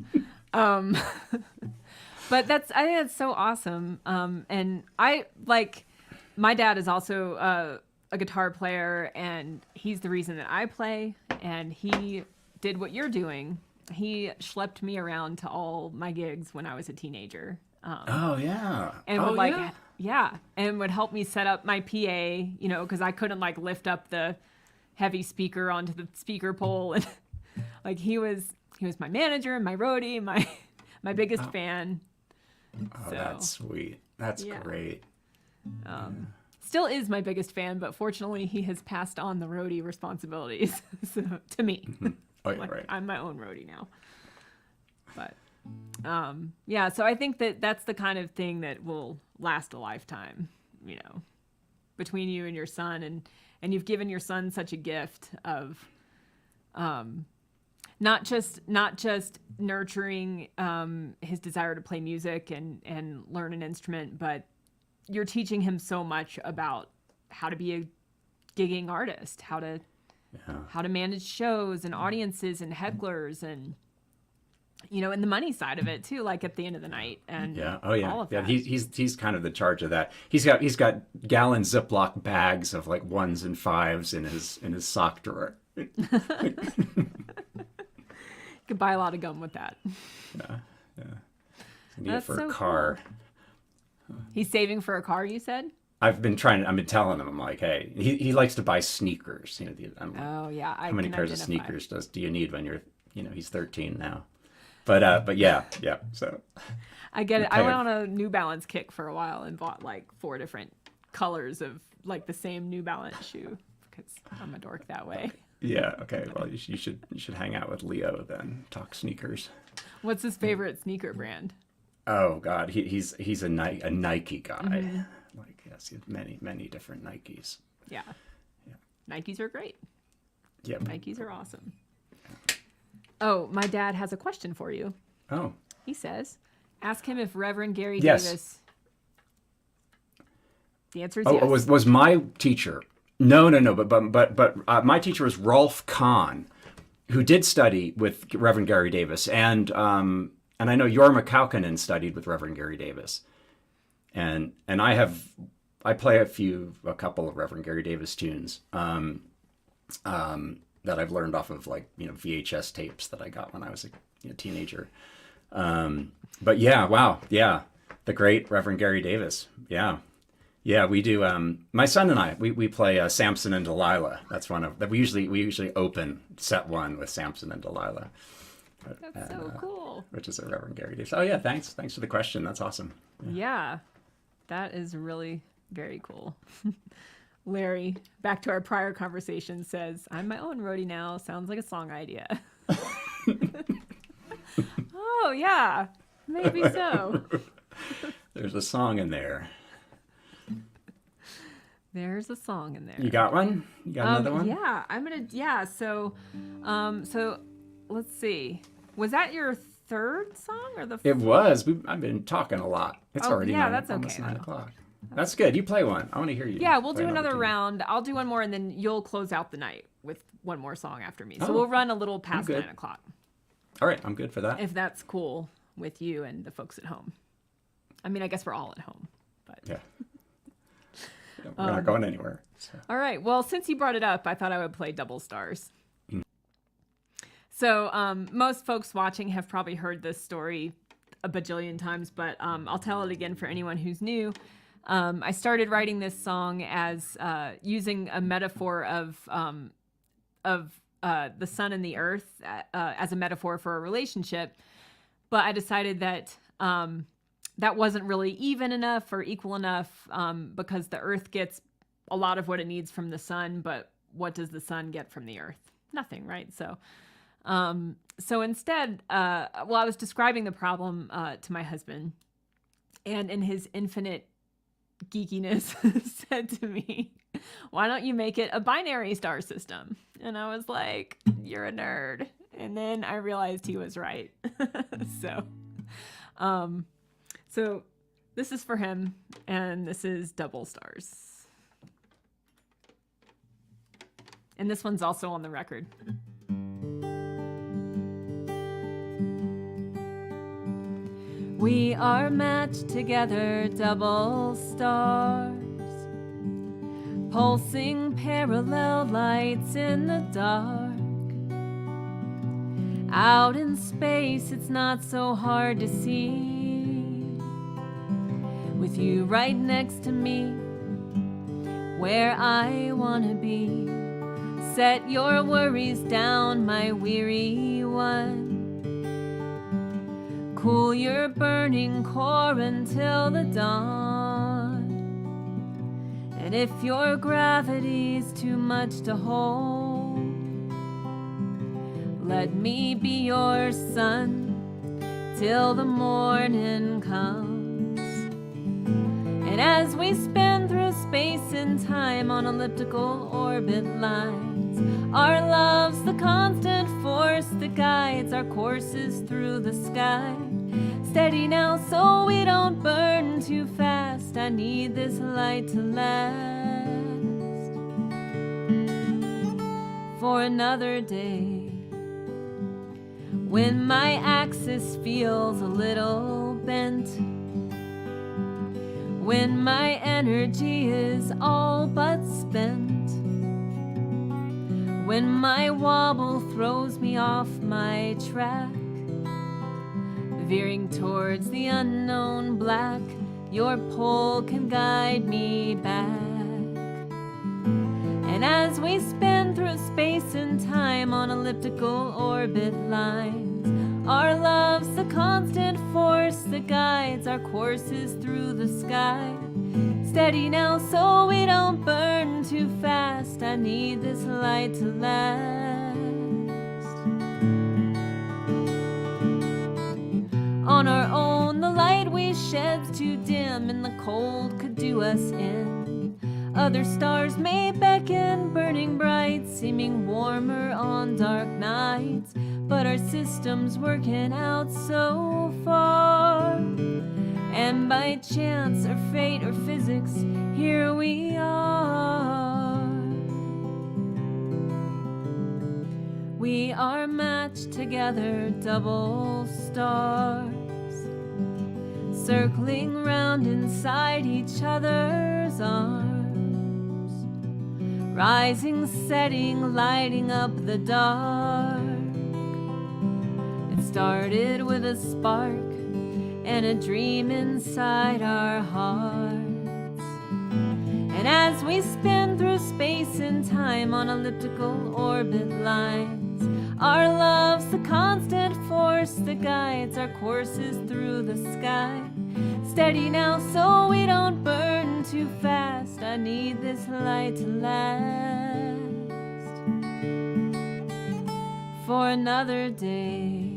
But I think that's so awesome. And I like, my dad is also a guitar player, and he's the reason that I play. And he did what you're doing. He schlepped me around to all my gigs when I was a teenager. Oh yeah. And would and would help me set up my PA, you know, because I couldn't like lift up the heavy speaker onto the speaker pole, and like he was my manager and my roadie, my biggest fan. Oh, so, that's sweet. That's great. Still is my biggest fan, but fortunately he has passed on the roadie responsibilities to me. Mm-hmm. Oh, yeah, like, right. I'm my own roadie now. But yeah, so I think that's the kind of thing that will last a lifetime, you know, between you and your son, and you've given your son such a gift of not just nurturing his desire to play music and learn an instrument, but you're teaching him so much about how to be a gigging artist, how to manage shows and audiences and hecklers, and you know, and the money side of it too, like at the end of the night. And all of that. He's kind of the charge of that. He's got gallon Ziploc bags of like 1s and 5s in his sock drawer. You could buy a lot of gum with that. Yeah. Need it for a car. Cool. He's saving for a car, you said? I've been telling him, I'm like, hey, he likes to buy sneakers. You know, I'm like, how many pairs of sneakers do you need when you're, you know, he's 13 now. But yeah. So I get it. I went on a New Balance kick for a while and bought like 4 different colors of like the same New Balance shoe because I'm a dork that way. Yeah. Okay. Well, you should hang out with Leo then. Talk sneakers. What's his favorite sneaker brand? Oh God, he's a Nike guy. Mm-hmm. Like yes, he has many different Nikes. Yeah. Nikes are great. Yep. Nikes are awesome. Oh, my dad has a question for you. Oh. He says, ask him if Reverend Gary Davis. The answer is yes. Oh, was my teacher? No. But my teacher was Rolf Kahn, who did study with Reverend Gary Davis, and I know Jorma Kaukonen studied with Reverend Gary Davis, and I play a couple of Reverend Gary Davis tunes. That I've learned off of like, you know, VHS tapes that I got when I was a teenager. But yeah, wow. Yeah. The great Reverend Gary Davis. Yeah. Yeah. We do. My son and I, we play Samson and Delilah. That's one of that. We usually open set 1 with Samson and Delilah. That's so cool. Which is a Reverend Gary Davis. Oh yeah. Thanks for the question. That's awesome. Yeah. That is really very cool. Larry, back to our prior conversation, says, I'm my own roadie now. Sounds like a song idea. Oh, yeah. Maybe so. There's a song in there. There's a song in there. You got one? You got another one? Yeah, So let's see. Was that your third song or the fourth? It was. I've been talking a lot. It's already that's almost okay. 9 o'clock. That's good. You play one. I want to hear you. Yeah, we'll do another round. I'll do one more, and then you'll close out the night with one more song after me. So we'll run a little past 9 o'clock. All right, I'm good for that. If that's cool with you and the folks at home. I mean, I guess we're all at home. But yeah we're not going anywhere. So. All right. Well, since you brought it up, I thought I would play Double Stars. So most folks watching have probably heard this story a bajillion times, but I'll tell it again for anyone who's new. I started writing this song as using a metaphor of the sun and the earth as a metaphor for a relationship, but I decided that that wasn't really even enough or equal enough because the earth gets a lot of what it needs from the sun, but what does the sun get from the earth? Nothing, right? So instead, I was describing the problem to my husband, and in his infinite geekiness said to me, why don't you make it a binary star system? And I was like, you're a nerd. And then I realized he was right. So This is for him, and this is Double Stars. And this one's also on the record. We are matched together, double stars, pulsing parallel lights in the dark. Out in space, it's not so hard to see. With you right next to me, where I wanna be. Set your worries down, my weary one. Cool your burning core until the dawn. And if your gravity's too much to hold, let me be your sun till the morning comes. And as we spin through space and time on elliptical orbit lines, our love's the constant force that guides our courses through the sky. Steady now so we don't burn too fast. I need this light to last for another day. When my axis feels a little bent, when my energy is all but spent, when my wobble throws me off my track, veering towards the unknown black, your pull can guide me back. And as we spin through space and time on elliptical orbit lines, our love's the constant force that guides our courses through the sky. Steady now so we don't burn too fast. I need this light to last. On our own, the light we shed's too dim, and the cold could do us in. Other stars may beckon, burning bright, seeming warmer on dark nights, but our system's working out so far. And by chance or fate or physics, here we are. We are matched together, double stars, circling round inside each other's arms, rising, setting, lighting up the dark. It started with a spark and a dream inside our hearts. And as we spin through space and time on elliptical orbit lines, our love's the constant force that guides our courses through the sky. Steady now so we don't burn too fast. I need this light to last for another day.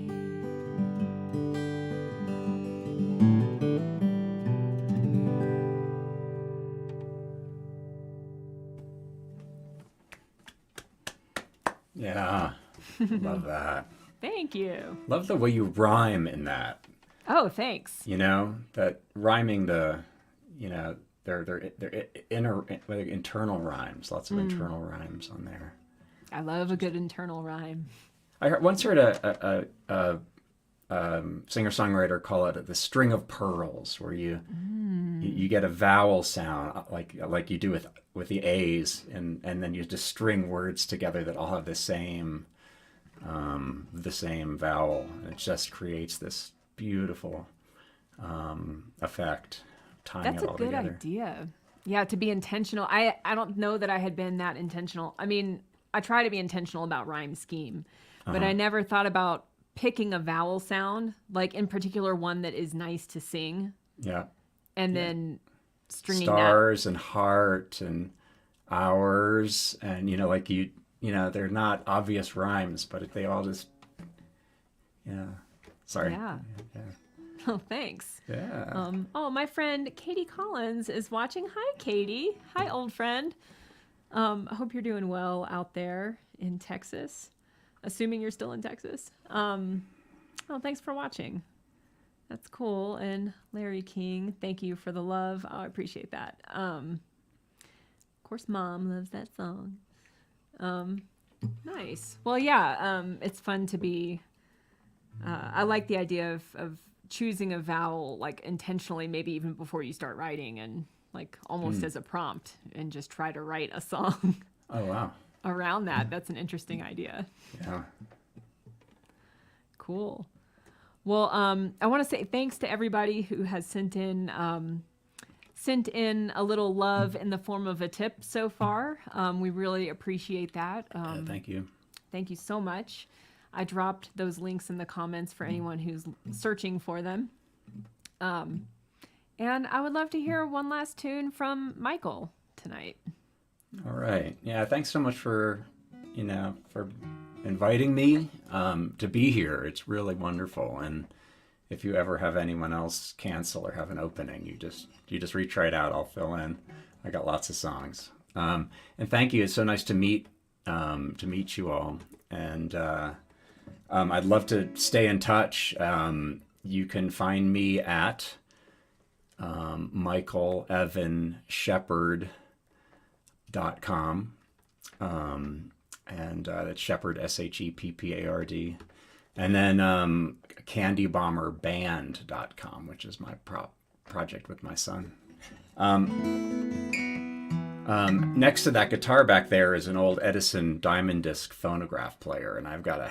Yeah, love that. Thank you. Love the way you rhyme in that. Oh, thanks. You know, that rhyming their inner, internal rhymes. Lots of internal rhymes on there. I love a good internal rhyme. I once heard a singer-songwriter call it the string of pearls, where you get a vowel sound like you do with the A's, and then you just string words together that all have the same vowel, and it just creates this beautiful effect, tying That's it all a good together. idea. Yeah, to be intentional. I don't know that I had been that intentional. I mean, I try to be intentional about rhyme scheme, but I never thought about picking a vowel sound, like in particular one that is nice to sing, Yeah. and then stringing Stars and heart and hours, and they're not obvious rhymes, but they all just, sorry. Yeah. Yeah. Oh, thanks. Yeah. My friend Katie Collins is watching. Hi, Katie. Hi, old friend. I hope you're doing well out there in Texas, assuming you're still in Texas. Thanks for watching. That's cool. And Larry King, thank you for the love. Oh, I appreciate that. Of course, Mom loves that song. Nice. Well, yeah, it's fun to be. I like the idea of choosing a vowel like intentionally, maybe even before you start writing, and like almost as a prompt, and just try to write a song. Oh, wow. Around that. That's an interesting idea. Yeah. Cool. Well, I want to say thanks to everybody who has sent in a little love in the form of a tip so far. We really appreciate that. Thank you. Thank you so much. I dropped those links in the comments for anyone who's searching for them. And I would love to hear one last tune from Michael tonight. All right. Yeah, thanks so much for inviting me to be here. It's really wonderful. And if you ever have anyone else cancel or have an opening, you just reach right out. I'll fill in. I got lots of songs. And thank you. It's so nice to meet you all. And I'd love to stay in touch. You can find me at michaelevansheppard.com. And that's Sheppard, Sheppard. And then candybomberband.com, which is my project with my son. Next to that guitar back there is an old Edison diamond disc phonograph player, and I've got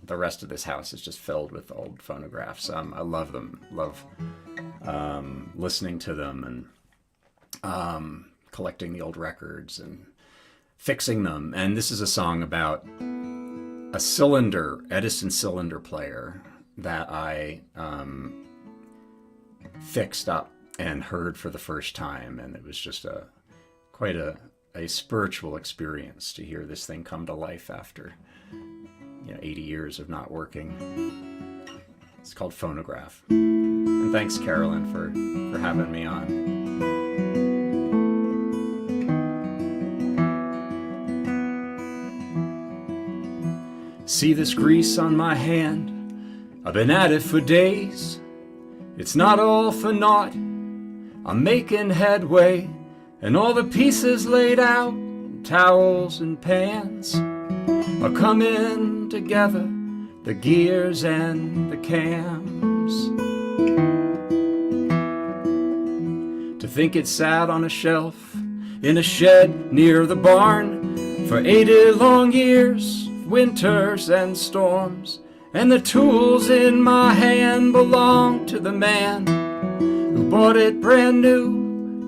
the rest of this house is just filled with old phonographs. I love them, love listening to them, and collecting the old records and fixing them. And this is a song about a Edison cylinder player that I fixed up and heard for the first time. And it was just quite a spiritual experience to hear this thing come to life after 80 years of not working. It's called Phonograph. And thanks, Carolyn, for having me on. See this grease on my hand? I've been at it for days. It's not all for naught. I'm making headway, and all the pieces laid out, towels and pans, are coming together, the gears and the cams. To think it sat on a shelf in a shed near the barn for 80 long years, winters and storms, and the tools in my hand belong to the man who bought it brand new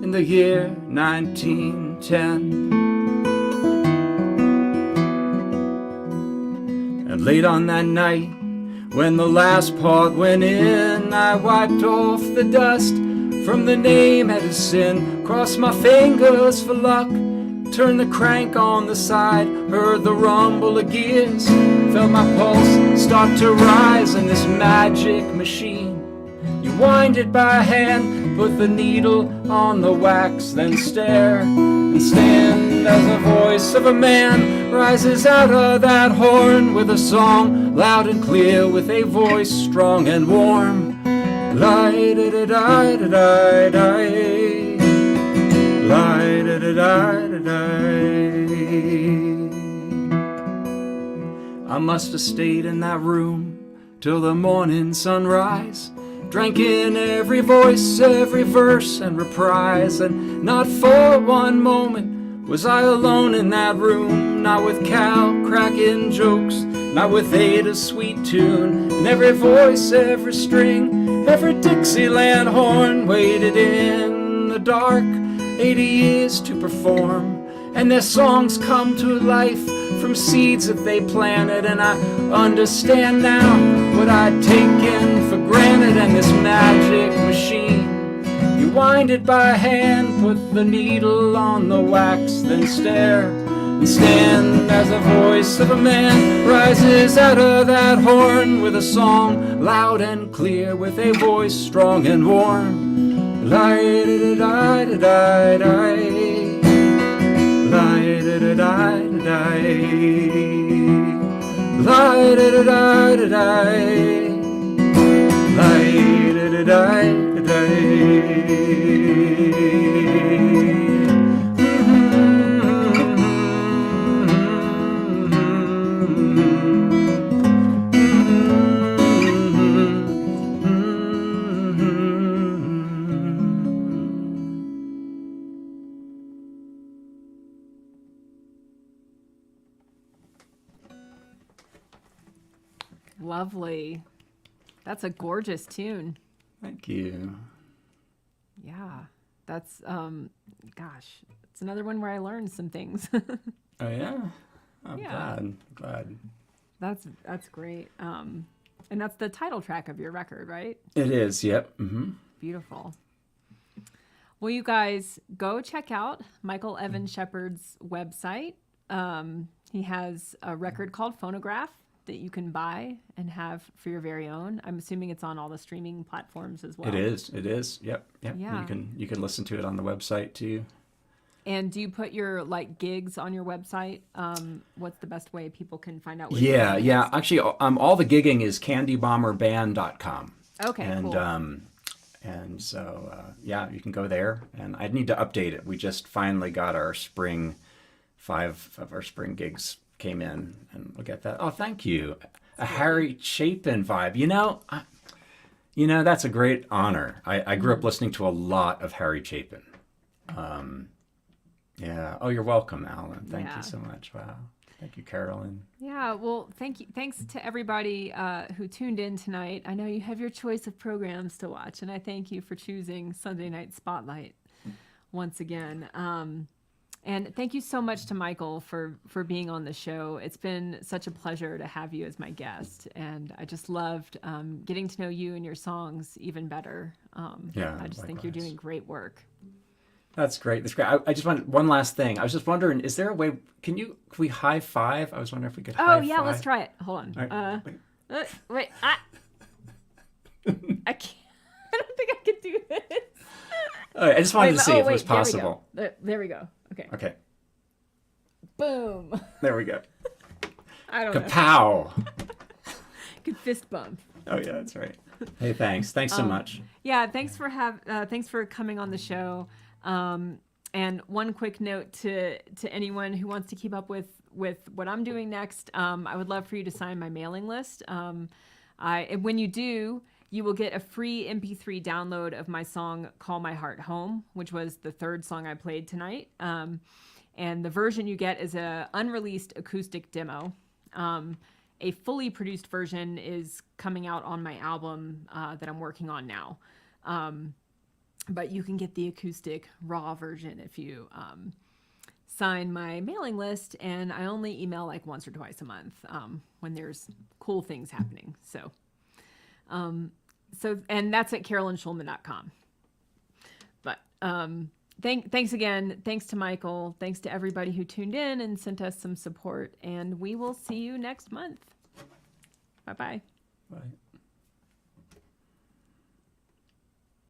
in the year 1910. And late on that night, when the last part went in, I wiped off the dust from the name Edison, crossed my fingers for luck, turned the crank on the side, heard the rumble of gears, felt my pulse start to rise in this magic machine. You wind it by hand, put the needle on the wax, then stare and stand as the voice of a man rises out of that horn with a song loud and clear, with a voice strong and warm. Lie-da-da-da-da-da-da. I must have stayed in that room till the morning sunrise, drank in every voice, every verse and reprise, and not for one moment was I alone in that room, not with Cal cracking jokes, not with Ada's sweet tune, and every voice, every string, every Dixieland horn waited in the dark 80 years to perform, and their songs come to life from seeds that they planted. And I understand now what I'd taken for granted, and this magic machine, you wind it by hand, put the needle on the wax, then stare and stand as the voice of a man rises out of that horn with a song loud and clear, with a voice strong and warm. Lovely. That's a gorgeous tune. Thank you. Yeah. That's gosh, it's another one where I learned some things. Oh yeah? I'm Yeah. glad. That's great. And that's the title track of your record, right? It is, yep. Mm-hmm. Beautiful. Well, you guys go check out Michael Evan Sheppard's website. He has a record called Phonograph that you can buy and have for your very own. I'm assuming it's on all the streaming platforms as well. It is. Yep. Yeah. You can listen to it on the website too. And do you put your gigs on your website? What's the best way people can find out? Yeah. Actually, all the gigging is candybomberband.com. Okay, cool. And so, you can go there. And I'd need to update it. We just finally got our 5 of our spring gigs came in, and we'll get that. Oh, thank you. A Harry Chapin vibe. That's a great honor. I grew up listening to a lot of Harry Chapin. Yeah. Oh, you're welcome, Alan. Thank you so much. Wow. Thank you, Carolyn. Yeah. Well, thank you. Thanks to everybody who tuned in tonight. I know you have your choice of programs to watch, and I thank you for choosing Sunday Night Spotlight once again. And thank you so much to Michael for being on the show. It's been such a pleasure to have you as my guest, and I just loved getting to know you and your songs even better. I just think you're doing great work. That's great. I just want one last thing. I was just wondering, is there a way? Can we high five? I was wondering if we could. Oh yeah, let's try it. Hold on. Right. Wait. I can't. I don't think I can do this. All right, I just wanted to see if it was possible. There we go. Okay. Boom. There we go. I don't know. Kapow. Good fist bump. Oh yeah, that's right. Hey, thanks so much. Yeah, thanks for coming on the show. And one quick note to anyone who wants to keep up with what I'm doing next, I would love for you to sign my mailing list. When you do, you will get a free MP3 download of my song Call My Heart Home, which was the third song I played tonight. And the version you get is a unreleased acoustic demo. A fully produced version is coming out on my album that I'm working on now. But you can get the acoustic raw version if you sign my mailing list, and I only email once or twice a month when there's cool things happening. And that's at carolynshulman.com. But thanks again. Thanks to Michael. Thanks to everybody who tuned in and sent us some support. And we will see you next month. Bye-bye. Bye.